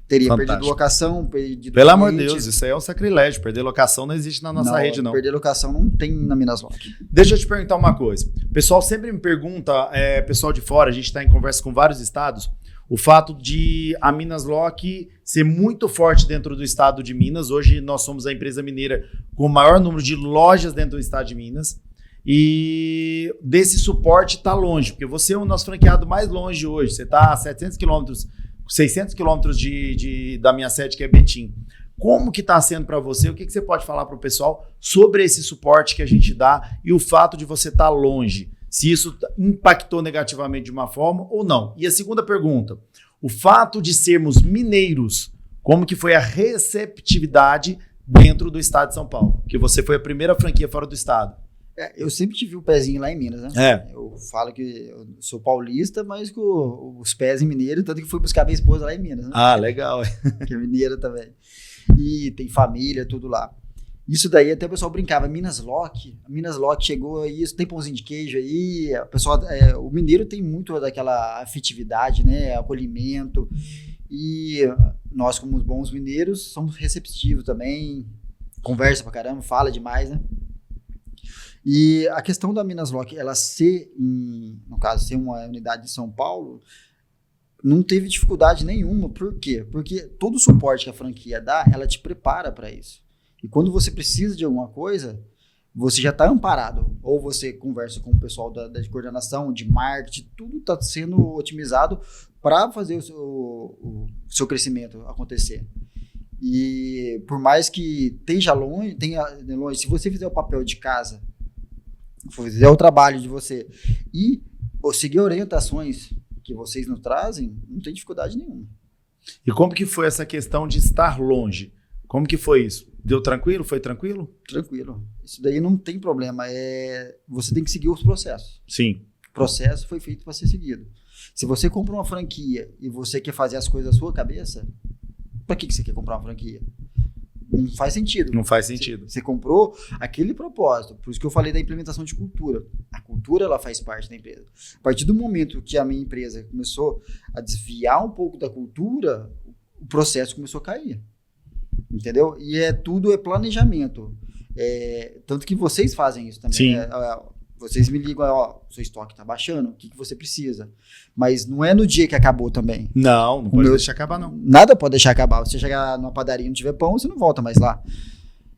Teria perdido locação, perdido Pelo amor de Deus, isso aí é um sacrilégio. Perder locação não existe na nossa rede, não. Perder locação não tem na Minas Lock. Deixa eu te perguntar uma coisa. O pessoal sempre me pergunta, pessoal de fora, a gente está em conversa com vários estados, o fato de a Minas Lock ser muito forte dentro do estado de Minas. Hoje nós somos a empresa mineira com o maior número de lojas dentro do estado de Minas. E desse suporte está longe, porque você é o nosso franqueado mais longe hoje. Você está a 700 quilômetros 600 quilômetros da minha sede, que é Betim. Como que está sendo para você? O que você pode falar para o pessoal sobre esse suporte que a gente dá e o fato de você estar longe? Se isso impactou negativamente de uma forma ou não? E a segunda pergunta, o fato de sermos mineiros, como que foi a receptividade dentro do estado de São Paulo? Que você foi a primeira franquia fora do estado. Eu sempre tive o pezinho lá em Minas, né? Eu falo que eu sou paulista, mas com os pés em mineiro, tanto que fui buscar minha esposa lá em Minas, né? Ah, legal. Que é mineira também. E tem família, tudo lá. Isso daí até o pessoal brincava, Minas Lock chegou aí, tem pãozinho de queijo aí, o mineiro tem muito daquela afetividade, né? Acolhimento. E nós, como bons mineiros, somos receptivos também, conversa pra caramba, fala demais, né? E a questão da Minas Lock, ela ser uma unidade de São Paulo, não teve dificuldade nenhuma. Por quê? Porque todo o suporte que a franquia dá, ela te prepara para isso. E quando você precisa de alguma coisa, você já está amparado. Ou você conversa com o pessoal da coordenação, de marketing, tudo está sendo otimizado para fazer o seu crescimento acontecer. E por mais que tenha longe, se você fizer o papel de casa, fizer o trabalho de você e seguir orientações que vocês nos trazem, não tem dificuldade nenhuma. E como que foi essa questão de estar longe? Como que foi isso? Deu tranquilo? Foi tranquilo? Tranquilo. Isso daí não tem problema. Você tem que seguir os processos. Sim. O processo foi feito para ser seguido. Se você compra uma franquia e você quer fazer as coisas da sua cabeça, para que você quer comprar uma franquia? Não faz sentido. Não faz sentido. Você comprou aquele propósito. Por isso que eu falei da implementação de cultura. A cultura, ela faz parte da empresa. A partir do momento que a minha empresa começou a desviar um pouco da cultura, o processo começou a cair. Entendeu? E tudo é planejamento. Tanto que vocês fazem isso também. Sim. Vocês me ligam, seu estoque está baixando, o que você precisa? Mas não é no dia que acabou também. Não pode deixar acabar, não. Nada pode deixar acabar. Se você chegar numa padaria e não tiver pão, você não volta mais lá.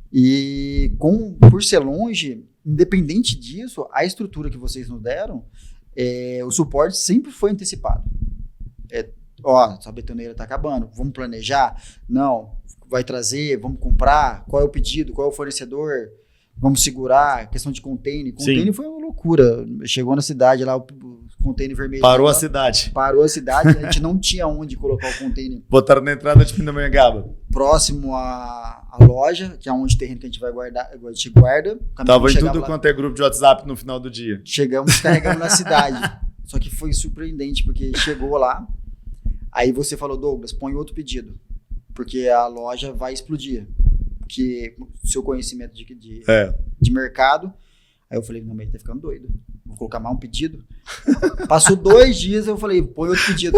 E por ser longe, independente disso, a estrutura que vocês nos deram, o suporte sempre foi antecipado. Sua betoneira está acabando, vamos planejar? Não, vai trazer, vamos comprar, qual é o pedido, qual é o fornecedor? Vamos segurar, questão de container. Container foi uma loucura. Chegou na cidade lá, o container vermelho. Parou a cidade. Parou a cidade, a gente não tinha onde colocar o container. Botaram na entrada de Pindamonhangaba. Próximo à loja, que é onde o terreno que a gente vai guardar, a gente guarda. Tava em tudo quanto é grupo de WhatsApp no final do dia. Chegamos, carregamos na cidade. Só que foi surpreendente, porque chegou lá, aí você falou, Douglas, põe outro pedido, porque a loja vai explodir. Que seu conhecimento de mercado. Aí eu falei, não, mas tá ficando doido. Vou colocar mais um pedido. Passou 2 dias, eu falei, põe outro pedido.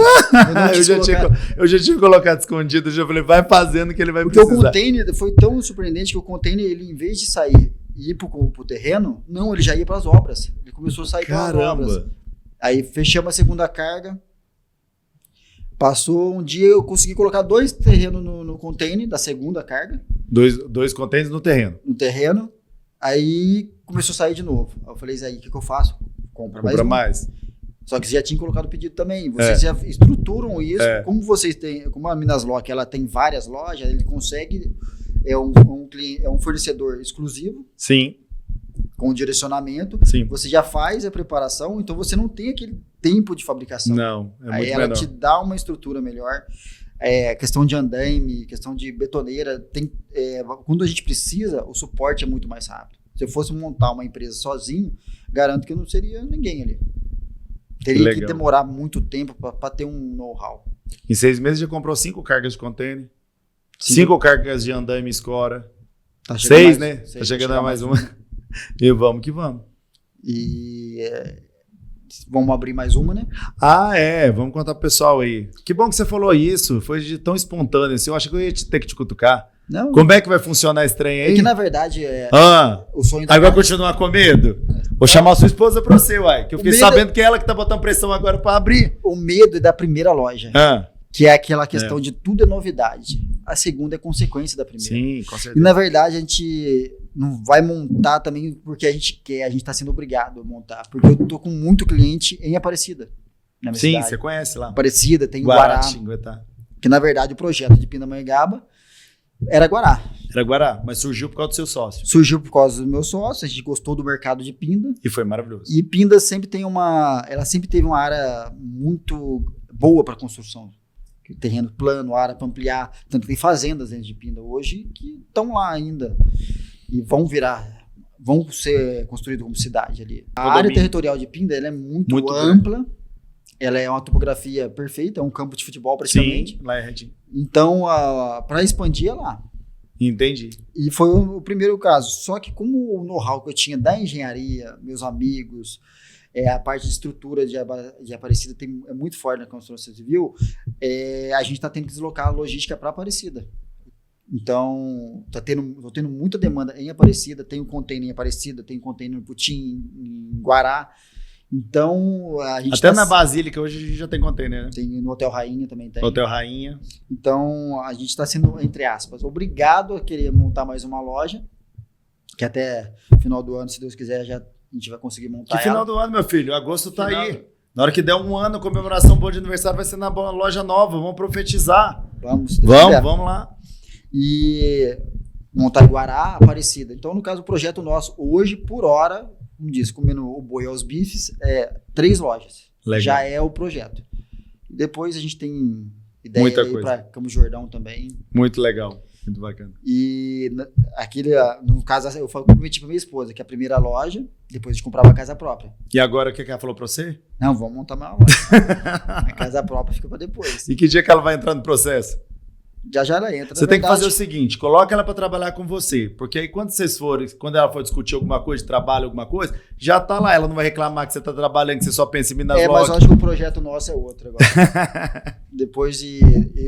Eu já tinha colocado escondido, já falei, vai fazendo que ele vai porque precisar. Porque o container foi tão surpreendente que o container, ele em vez de sair e ir pro terreno, não, ele já ia pras obras. Ele começou a sair pelas obras. Aí fechamos a segunda carga. Passou um dia, eu consegui colocar 2 terrenos no container da segunda carga. 2 containers no terreno. No terreno. Aí começou a sair de novo. Aí eu falei, aí o que eu faço? Compra mais. Só que você já tinha colocado o pedido também. Vocês já estruturam isso. Como vocês têm, como a Minas Lock, ela tem várias lojas, ele consegue, é um fornecedor exclusivo. Sim. Com direcionamento. Sim. Você já faz a preparação, então você não tem aquele tempo de fabricação. Não, é muito aí ela te dá uma estrutura melhor. Questão de andaime, questão de betoneira. Quando a gente precisa, o suporte é muito mais rápido. Se eu fosse montar uma empresa sozinho, garanto que eu não seria ninguém ali. Teria que demorar muito tempo para ter um know-how. Em 6 meses já comprou 5 cargas de container, 5 cargas de andaime Escora. Tá 6, né? Tá chegando a mais uma. E vamos que vamos. E vamos abrir mais uma, né? Vamos contar pro pessoal aí. Que bom que você falou isso, foi de tão espontâneo assim. Eu acho que eu ia ter que te cutucar. Não. Como é que vai funcionar esse trem aí? É que na verdade o sonho da aí vai continuar com medo? Vou chamar a sua esposa pra você, uai. Que eu fiquei sabendo que é ela que tá botando pressão agora pra abrir. O medo é da primeira loja. Que é aquela questão de tudo é novidade. A segunda é consequência da primeira. Sim, com certeza. E na verdade a gente não vai montar também porque a gente quer, a gente está sendo obrigado a montar. Porque eu tô com muito cliente em Aparecida. Na minha cidade. Você conhece lá. Aparecida, tem Guará. Que na verdade o projeto de Pindamonhangaba era Guará. Era Guará, mas surgiu por causa do seu sócio. Surgiu por causa do meu sócio, a gente gostou do mercado de Pinda. E foi maravilhoso. E Pinda sempre teve uma área muito boa para construção. Terreno plano, área para ampliar. Tanto que tem fazendas dentro de Pinda hoje que estão lá ainda. E vão ser construídos como cidade ali. A área territorial de Pinda ela é muito ampla. Grande. Ela é uma topografia perfeita, é um campo de futebol praticamente. Sim, lá é retinho. Então, para expandir é lá. Entendi. E foi o primeiro caso. Só que como o know-how que eu tinha da engenharia, meus amigos, a parte de estrutura de Aparecida é muito forte na construção civil, a gente está tendo que deslocar a logística para Aparecida. Então, tô tendo muita demanda em Aparecida, tem um container em Aparecida, tem um container em Putim, em Guará. Então, a gente até na Basílica hoje a gente já tem container, né? Tem no Hotel Rainha também tem. Hotel Rainha. Então, a gente está sendo, entre aspas, obrigado a querer montar mais uma loja, que até final do ano, se Deus quiser, a gente vai conseguir montar. Que final do ano, meu filho? Agosto tá aí. Na hora que der um ano, comemoração boa de aniversário vai ser na loja nova. Vamos profetizar. Vamos lá. E montar em Guará, Aparecida. Então, no caso, o projeto nosso, hoje, por hora, como diz, comendo o boi aos bifes, 3 lojas. Legal. Já é o projeto. Depois a gente tem Ideia Muita aí coisa. para Campos do Jordão também. Muito legal. Muito bacana. E no caso, eu prometi pra minha esposa que a primeira loja, depois a gente comprava a casa própria. E agora o que ela falou pra você? Não, vamos montar uma loja. A casa própria fica pra depois. E que dia que ela vai entrar no processo? Já ela entra. Você tem que fazer o seguinte, coloca ela para trabalhar com você, porque aí quando ela for discutir alguma coisa de trabalho, alguma coisa, já tá lá, ela não vai reclamar que você tá trabalhando, que você só pensa em Minas Log. Mas eu acho que o projeto nosso é outro agora. Depois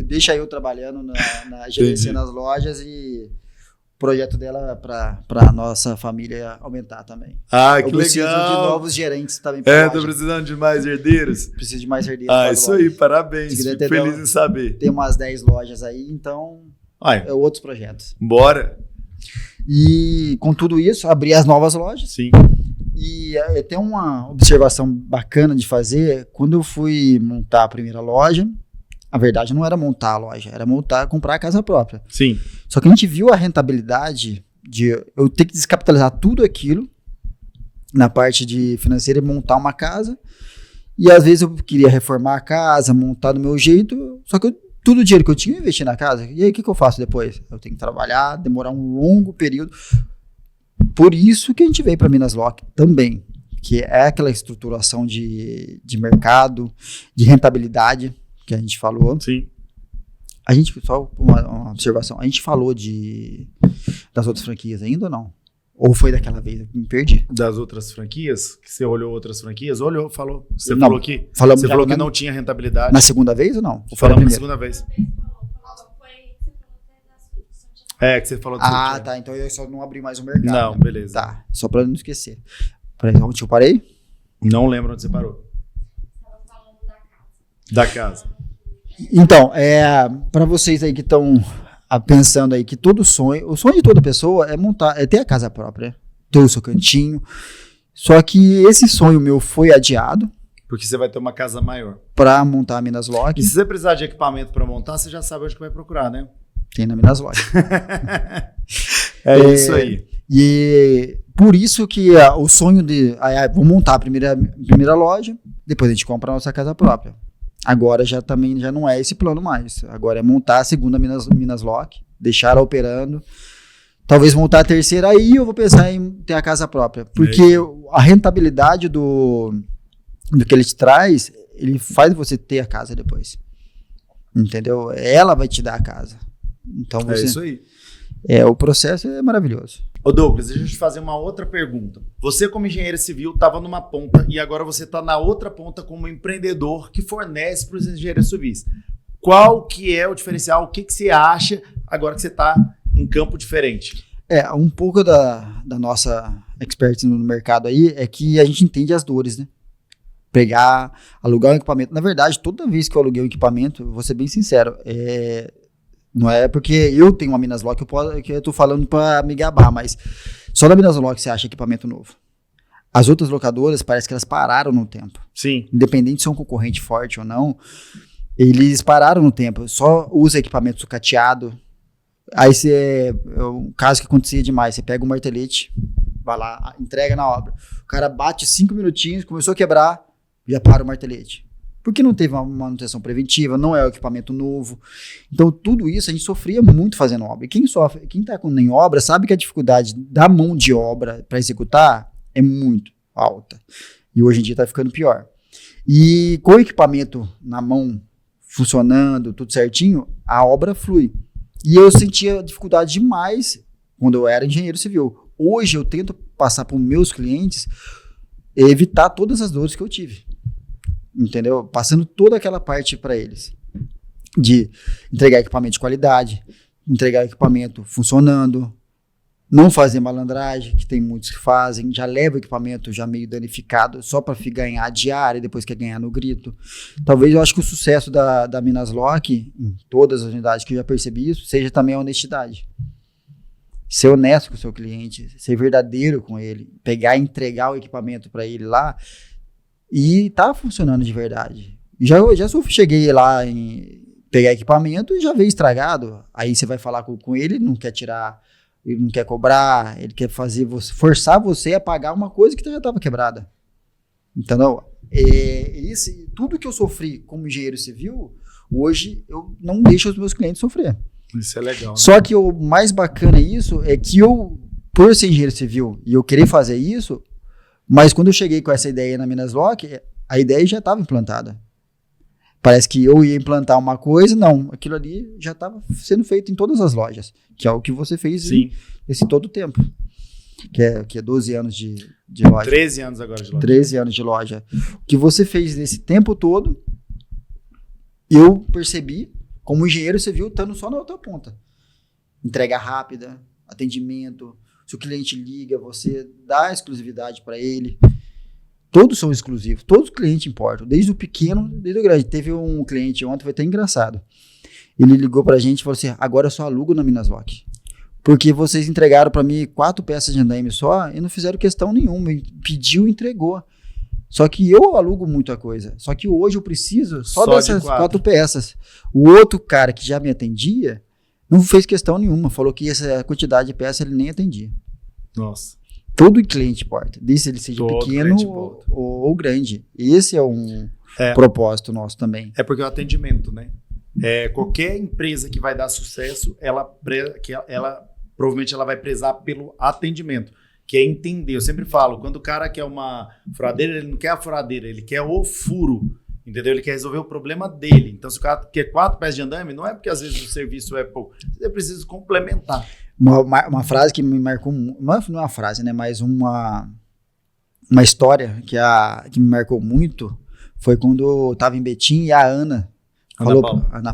deixa eu trabalhando gerenciando as lojas e o projeto dela para nossa família aumentar também. Ah, que eu preciso legal. de novos gerentes também. Tô precisando de mais herdeiros? Preciso de mais herdeiros. Isso aí, parabéns. Fico feliz em saber. Tem umas 10 lojas aí, então é outros projetos. Bora. E com tudo isso, abrir as novas lojas. Sim. E tem uma observação bacana de fazer. Quando eu fui montar a primeira loja, a verdade não era montar a loja, era comprar a casa própria. Sim. Só que a gente viu a rentabilidade de eu ter que descapitalizar tudo aquilo na parte de financeira e montar uma casa. E às vezes eu queria reformar a casa, montar do meu jeito, só que todo o dinheiro que eu tinha eu investi na casa. E aí o que eu faço depois? Eu tenho que trabalhar, demorar um longo período. Por isso que a gente veio para Minas Log também, que é aquela estruturação de mercado, de rentabilidade que a gente falou. Sim. A gente, só uma observação, a gente falou das outras franquias ainda ou não? Ou foi daquela vez? Eu me perdi. Das outras franquias? Que você olhou outras franquias? Olhou, falou. Você não, falou que, você falou que não tinha rentabilidade. Na segunda vez ou não? Ou falamos na segunda vez? Que você falou. Tá. Então eu só não abri mais o mercado. Não, né? beleza. Tá, só pra não esquecer. Peraí, onde eu parei? Não lembro onde você parou. Da casa. Então, para vocês aí que estão pensando aí que o sonho de toda pessoa é ter a casa própria, ter o seu cantinho. Só que esse sonho meu foi adiado. Porque você vai ter uma casa maior. Para montar a Minas Log. E se você precisar de equipamento para montar, você já sabe onde que vai procurar, né? Tem na Minas Log. Isso aí. E por isso que o sonho vou montar a primeira loja, depois a gente compra a nossa casa própria. Agora já não é esse plano mais. Agora é montar a segunda Minas Log, deixar ela operando. Talvez montar a terceira, aí eu vou pensar em ter a casa própria. Porque a rentabilidade do que ele te traz, ele faz você ter a casa depois. Entendeu? Ela vai te dar a casa. Então É isso aí. O processo é maravilhoso. Ô Douglas, deixa eu te fazer uma outra pergunta. Você, como engenheiro civil, estava numa ponta e agora você está na outra ponta como empreendedor que fornece para os engenheiros civis. Qual que é o diferencial? O que você acha agora que você está em campo diferente? Um pouco da nossa expertise no mercado aí é que a gente entende as dores, né? Pegar, alugar um equipamento. Na verdade, toda vez que eu aluguei um equipamento, vou ser bem sincero, não é porque eu tenho uma Minas Log que eu tô falando para me gabar, mas só na Minas Log você acha equipamento novo. As outras locadoras, parece que elas pararam no tempo. Sim. Independente se é um concorrente forte ou não, eles pararam no tempo. Só usa equipamento sucateado. Aí um caso que acontecia demais, você pega um martelete, vai lá, entrega na obra. O cara bate 5 minutinhos, começou a quebrar, já para o martelete. Porque não teve uma manutenção preventiva, não é o equipamento novo. Então, tudo isso a gente sofria muito fazendo obra. E quem está em obra sabe que a dificuldade da mão de obra para executar é muito alta. E hoje em dia está ficando pior. E com o equipamento na mão, funcionando, tudo certinho, a obra flui. E eu sentia dificuldade demais quando eu era engenheiro civil. Hoje eu tento passar para os meus clientes evitar todas as dores que eu tive. Entendeu? Passando toda aquela parte para eles. De entregar equipamento de qualidade, entregar equipamento funcionando, não fazer malandragem, que tem muitos que fazem, já leva o equipamento já meio danificado, só para ganhar a diária e depois quer ganhar no grito. Talvez eu acho que o sucesso da Minas Log, em todas as unidades que eu já percebi isso, seja também a honestidade. Ser honesto com o seu cliente, ser verdadeiro com ele, pegar e entregar o equipamento para ele lá, e tá funcionando de verdade. Já cheguei lá em pegar equipamento e já veio estragado. Aí você vai falar com ele, ele não quer tirar, ele não quer cobrar, ele quer forçar você a pagar uma coisa que já estava quebrada. Entendeu? Tudo que eu sofri como engenheiro civil, Hoje eu não deixo os meus clientes sofrer. Isso é legal, né? Só que o mais bacana isso é que eu, por ser engenheiro civil e eu querer fazer isso, mas quando eu cheguei com essa ideia na Minasloc, a ideia já estava implantada. Parece que eu ia implantar uma coisa, não, aquilo ali já estava sendo feito em todas as lojas, que é o que você fez esse todo o tempo, que é 12 anos de loja. 13 anos agora de loja. 13 anos de loja. O que você fez nesse tempo todo, eu percebi, como engenheiro civil, estando só na outra ponta. Entrega rápida, atendimento, se o cliente liga, você dá exclusividade para ele. Todos são exclusivos, todos os clientes importam, desde o pequeno, desde o grande. Teve um cliente ontem, foi até engraçado. Ele ligou pra gente e falou assim, agora eu só alugo na Minasloc. Porque vocês entregaram pra mim 4 peças de andaime só e não fizeram questão nenhuma. Pediu e entregou. Só que eu alugo muita coisa. Só que hoje eu preciso só dessas 4 peças. O outro cara que já me atendia não fez questão nenhuma. Falou que essa quantidade de peças ele nem atendia. Nossa. Todo cliente importa, desde ele seja Todo pequeno ou grande. Esse é um propósito nosso também. É porque o atendimento, né? Qualquer empresa que vai dar sucesso, ela provavelmente ela vai prezar pelo atendimento, que é entender. Eu sempre falo, quando o cara quer uma furadeira, ele não quer a furadeira, ele quer o furo, entendeu? Ele quer resolver o problema dele. Então, se o cara quer 4 peças de andaime, não é porque às vezes o serviço é pouco, você precisa complementar. Uma frase que me marcou, não é uma frase, né, mas uma história que me marcou muito foi quando eu estava em Betim e a Ana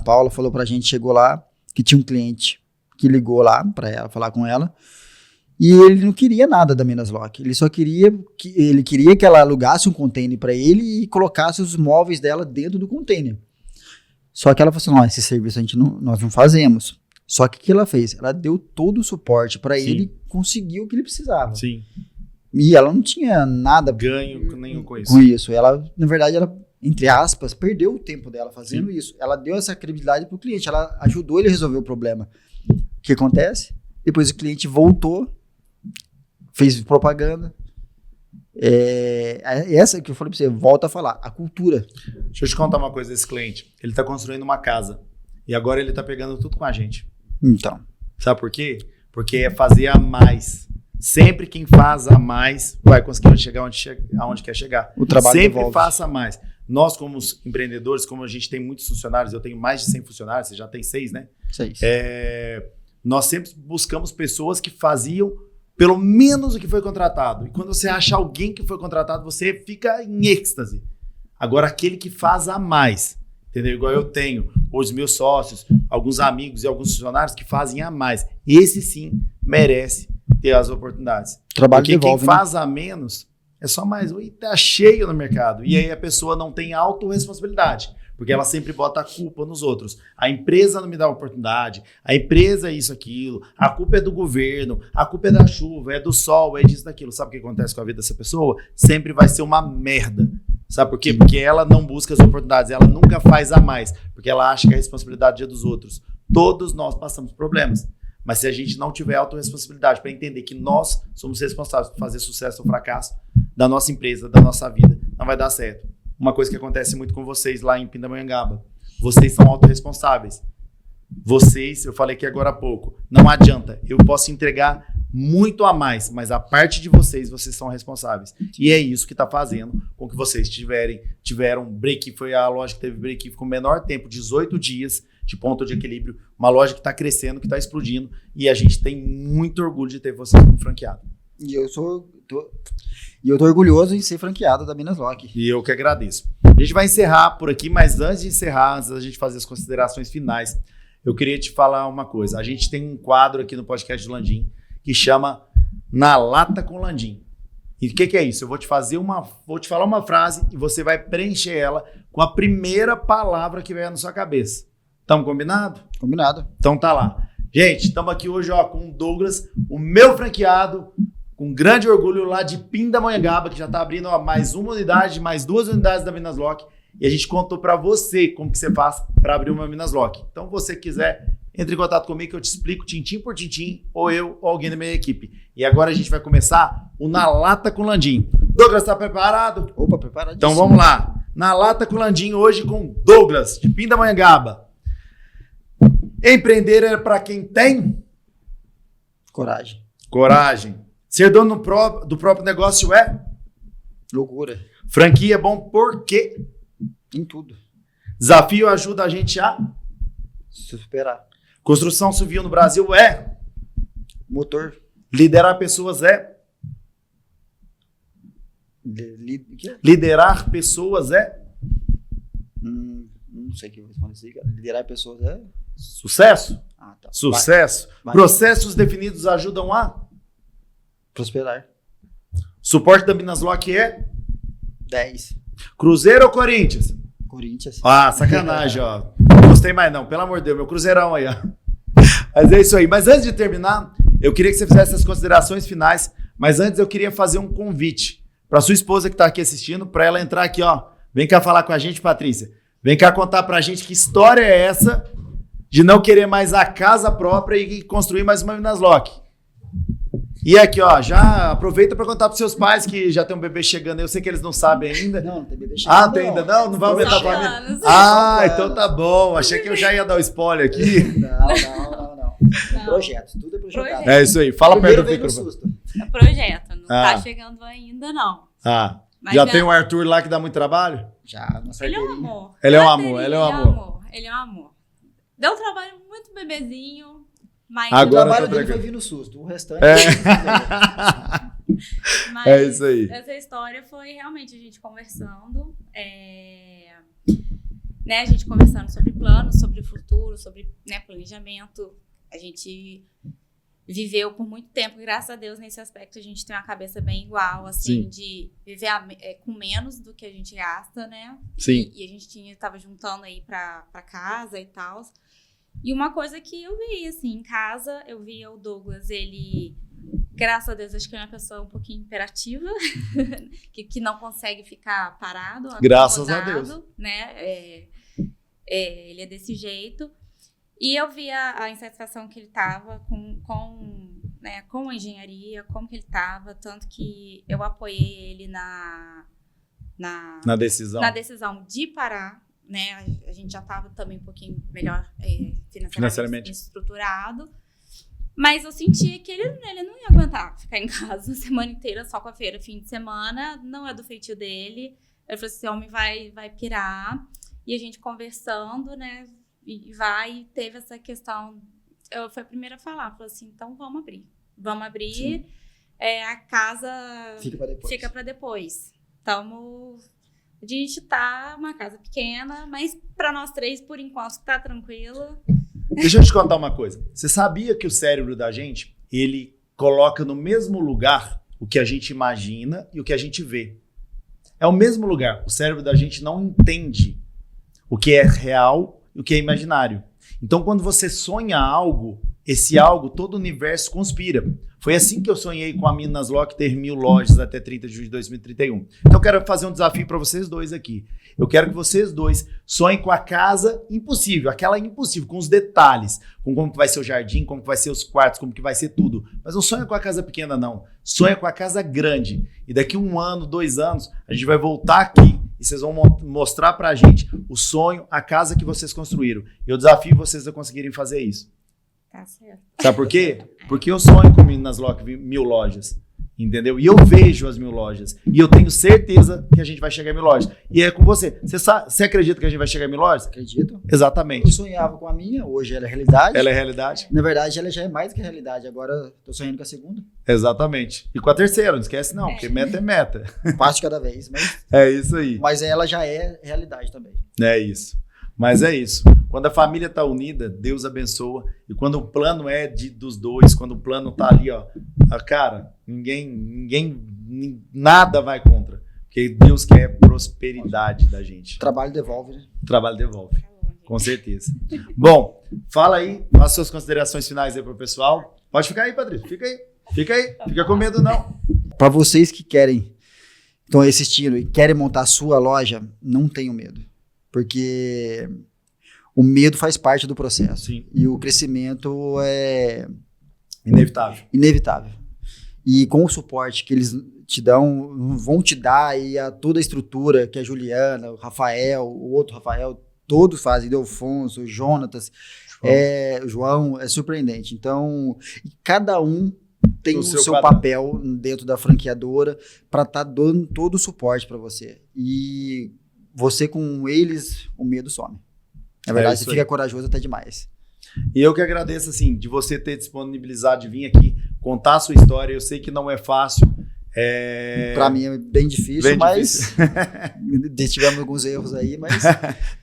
Paula falou pra gente, chegou lá, que tinha um cliente que ligou lá pra ela, falar com ela, e ele não queria nada da Minasloc, ele só queria que ela alugasse um container pra ele e colocasse os móveis dela dentro do container. Só que ela falou assim, não, esse serviço nós não fazemos. Só que o que ela fez? Ela deu todo o suporte para ele conseguir o que ele precisava. Sim. E ela não tinha nada ganho nenhum com isso. Com isso. Ela, na verdade, entre aspas, perdeu o tempo dela fazendo isso. Ela deu essa credibilidade pro cliente. Ela ajudou ele a resolver o problema. O que acontece? Depois o cliente voltou, fez propaganda. Essa que eu falei para você, volta a falar, a cultura. Deixa eu te contar uma coisa desse cliente. Ele está construindo uma casa e agora ele está pegando tudo com a gente. Então. Sabe por quê? Porque é fazer a mais. Sempre quem faz a mais vai conseguir chegar aonde quer chegar. O trabalho sempre devolve. Faça mais. Nós, como empreendedores, como a gente tem muitos funcionários, eu tenho mais de 100 funcionários, você já tem 6, né? 6. Nós sempre buscamos pessoas que faziam pelo menos o que foi contratado. E quando você acha alguém que foi contratado, você fica em êxtase. Agora, aquele que faz a mais, entendeu? Igual eu tenho os meus sócios, alguns amigos e alguns funcionários que fazem a mais. Esse sim merece ter as oportunidades. Trabalho porque devolve, quem faz a menos é só mais. E tá cheio no mercado. E aí a pessoa não tem autorresponsabilidade. Porque ela sempre bota a culpa nos outros. A empresa não me dá oportunidade, a empresa é isso, aquilo, a culpa é do governo, a culpa é da chuva, é do sol, é disso, daquilo. Sabe o que acontece com a vida dessa pessoa? Sempre vai ser uma merda. Sabe por quê? Porque ela não busca as oportunidades, ela nunca faz a mais, porque ela acha que a responsabilidade é dos outros. Todos nós passamos problemas. Mas se a gente não tiver autorresponsabilidade para entender que nós somos responsáveis por fazer sucesso ou fracasso da nossa empresa, da nossa vida, não vai dar certo. Uma coisa que acontece muito com vocês lá em Pindamonhangaba. Vocês são autorresponsáveis. Vocês, eu falei aqui agora há pouco, não adianta. Eu posso entregar muito a mais, mas a parte de vocês são responsáveis. E é isso que está fazendo com que vocês tiveram break, foi a loja que teve break com o menor tempo, 18 dias de ponto de equilíbrio. Uma loja que está crescendo, que está explodindo. E a gente tem muito orgulho de ter vocês como franqueado. E eu tô orgulhoso em ser franqueado da Minasloc. E eu que agradeço. A gente vai encerrar por aqui, mas antes de encerrar, antes da gente fazer as considerações finais, eu queria te falar uma coisa. A gente tem um quadro aqui no podcast do Landim que chama Na Lata com Landim. E o que é isso? Eu vou te falar uma frase e você vai preencher ela com a primeira palavra que vier na sua cabeça. Estamos combinado? Combinado. Então tá lá. Gente, estamos aqui hoje com o Douglas, o meu franqueado, com grande orgulho lá de Pindamonhangaba, que já está abrindo mais uma unidade, mais 2 unidades da Minasloc. E a gente contou para você como que você faz para abrir uma Minasloc. Então, se você quiser, entre em contato comigo que eu te explico tintim por tintim, ou eu ou alguém da minha equipe. E agora a gente vai começar o Na Lata com Landim. Douglas, está preparado? Opa, preparado. Então vamos lá. na Lata com Landim, hoje com Douglas, de Pindamonhangaba. Empreender é para quem tem coragem. Ser dono do próprio negócio é loucura. Franquia é bom por quê? Em tudo. Desafio ajuda a gente a superar. Construção civil no Brasil é motor. Liderar pessoas é liderar pessoas é não sei o que eu vou responder isso aí, cara. Liderar pessoas é sucesso. Tá. Sucesso. Vai. Processos definidos ajudam a prosperar. Suporte da Minas Lock é 10. Cruzeiro ou Corinthians? Corinthians. Sacanagem, ó. Não gostei mais não, pelo amor de Deus, meu Cruzeirão aí, ó. Mas é isso aí. Mas antes de terminar, eu queria que você fizesse as considerações finais, mas antes eu queria fazer um convite para sua esposa que está aqui assistindo, para ela entrar aqui, ó. Vem cá falar com a gente, Patrícia. Vem cá contar pra gente que história é essa de não querer mais a casa própria e construir mais uma Minas Lock. E aqui, ó, já aproveita para contar pros seus pais que já tem um bebê chegando. Eu sei que eles não sabem ainda. Não tem bebê chegando. Tem ainda não? Não vai aumentar a família? Então tá bom. Achei que eu já ia dar o spoiler aqui. Não. Projeto, tudo é projetado. É isso aí. Fala perto do microfone. É projeto, não tá chegando ainda, não. Mas já tem o Arthur lá que dá muito trabalho? Já, ele é um amor. Ele é um amor. Ele é um amor. Deu trabalho muito bebezinho, mas... Agora o trabalho dele foi vir no susto, o restante... Mas é isso aí. Essa história foi realmente a gente conversando, né, a gente conversando sobre planos, sobre futuro, sobre, né, planejamento. A gente viveu por muito tempo, graças a Deus, nesse aspecto a gente tem uma cabeça bem igual, assim, de viver com menos do que a gente gasta, né? Sim. E a gente tava juntando aí pra casa e tal. E uma coisa que eu vi, assim, em casa, eu via o Douglas, ele, graças a Deus, acho que é uma pessoa um pouquinho imperativa, que não consegue ficar parado, graças a Deus, né? Ele é desse jeito. E eu via a insatisfação que ele estava com a engenharia, como que ele estava, tanto que eu apoiei ele na decisão de parar, né? A gente já estava também um pouquinho melhor financeiramente estruturado, mas eu sentia que ele não ia aguentar ficar em casa a semana inteira, só com a feira, fim de semana, não é do feitio dele. Ele falou assim, esse homem vai pirar, e a gente conversando, né? E teve essa questão, eu fui a primeira a falar, falou assim, então vamos abrir, a casa fica para depois. Então, a gente tá uma casa pequena, mas para nós três, por enquanto, tá tranquilo. Deixa eu te contar uma coisa, você sabia que o cérebro da gente, ele coloca no mesmo lugar o que a gente imagina e o que a gente vê? É o mesmo lugar, o cérebro da gente não entende o que é real e o que é imaginário. Então, quando você sonha algo, esse algo, todo o universo conspira. Foi assim que eu sonhei com a Minas Lock ter 1000 lojas até 30 de junho de 2031. Então, eu quero fazer um desafio para vocês dois aqui. Eu quero que vocês dois sonhem com a casa impossível, aquela impossível, com os detalhes, com como que vai ser o jardim, como que vai ser os quartos, como que vai ser tudo. Mas não sonha com a casa pequena, não. Sonha com a casa grande. E daqui 1 ano, 2 anos, a gente vai voltar aqui e vocês vão mostrar pra gente o sonho, a casa que vocês construíram. E eu desafio vocês a conseguirem fazer isso. Tá certo. Sabe por quê? Porque eu sonho com Minas Lock 1000 lojas. Entendeu? E eu vejo as 1000 lojas. E eu tenho certeza que a gente vai chegar a 1000 lojas. E é com você. Você acredita que a gente vai chegar a 1000 lojas? Acredito. Exatamente. Eu sonhava com a minha, hoje ela é realidade. Ela é realidade? Na verdade, ela já é mais do que realidade. Agora, tô sonhando com a segunda. Exatamente. E com a terceira, não esquece não, porque meta é meta. Um passo de cada vez. Mas... é isso aí. Mas ela já é realidade também. É isso. Mas é isso. Quando a família tá unida, Deus abençoa. E quando o plano é dos dois, quando o plano tá ali, ó, cara, nada vai contra. Porque Deus quer prosperidade da gente. O trabalho devolve, né? O trabalho devolve, com certeza. Bom, fala aí, faça suas considerações finais aí pro pessoal. Pode ficar aí, Patrícia, fica aí. Fica com medo não. Para vocês que estão assistindo e querem montar a sua loja, não tenham medo. Porque o medo faz parte do processo. Sim. E o crescimento é inevitável. E com o suporte que eles vão te dar aí toda a estrutura que a Juliana, o Rafael, o outro Rafael, todos fazem, Delfonso, o Jonatas, o João, é surpreendente. Então, cada um tem o seu papel dentro da franqueadora para estar dando todo o suporte para você. E você com eles, o medo some. Na verdade, você fica corajoso até demais. E eu que agradeço, assim, de você ter disponibilizado de vir aqui, contar a sua história. Eu sei que não é fácil. Para mim é bem difícil, mas tivemos alguns erros aí, mas...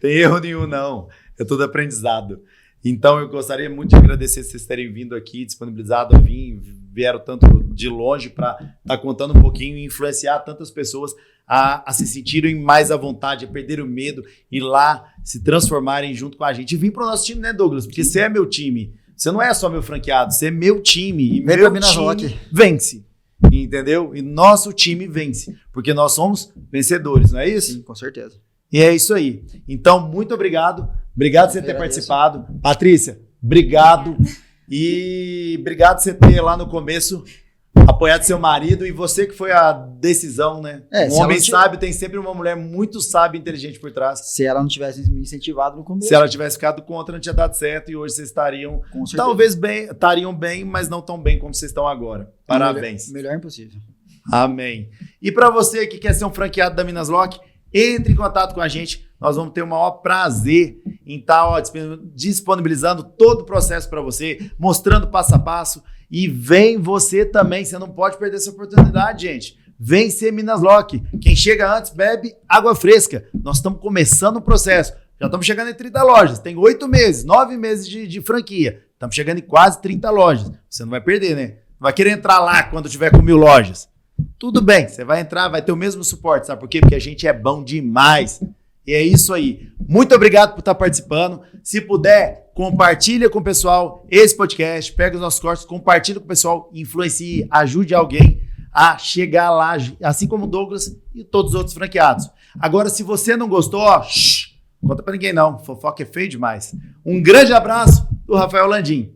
Tem erro nenhum, não. É tudo aprendizado. Então, eu gostaria muito de agradecer vocês terem vindo aqui, disponibilizado a vir, vieram tanto de longe para estar contando um pouquinho e influenciar tantas pessoas a se sentirem mais à vontade, a perder o medo e lá se transformarem junto com a gente. E vir para o nosso time, né, Douglas? Porque você é meu time. Você não é só meu franqueado, você é meu time. E meu time vence. Entendeu? E nosso time vence. Porque nós somos vencedores, não é isso? Sim, com certeza. E é isso aí. Então, muito obrigado. Obrigado por você ter participado. Patrícia, obrigado. E obrigado por você ter lá no começo apoiado seu marido e você que foi a decisão, né? Um homem sábio tem sempre uma mulher muito sábia e inteligente por trás. Se ela não tivesse me incentivado no começo. Se ela tivesse ficado contra, não tinha dado certo e hoje vocês estariam, talvez bem, estariam bem, mas não tão bem como vocês estão agora. Parabéns. Melhor impossível. Amém. E para você que quer ser um franqueado da Minas Lock, entre em contato com a gente. Nós vamos ter o maior prazer em estar disponibilizando todo o processo para você, mostrando passo a passo. E vem você também, você não pode perder essa oportunidade, gente. Vem ser Minas Lock. Quem chega antes bebe água fresca. Nós estamos começando o processo. Já estamos chegando em 30 lojas. Tem 8 meses, 9 meses de franquia. Estamos chegando em quase 30 lojas. Você não vai perder, né? Não vai querer entrar lá quando tiver com 1.000 lojas. Tudo bem, você vai entrar, vai ter o mesmo suporte, sabe por quê? Porque a gente é bom demais. E é isso aí. Muito obrigado por estar participando. Se puder, compartilha com o pessoal esse podcast, pega os nossos cortes, compartilha com o pessoal, influencie, ajude alguém a chegar lá, assim como o Douglas e todos os outros franqueados. Agora, se você não gostou, conta pra ninguém não, fofoca é feio demais. Um grande abraço do Rafael Landim.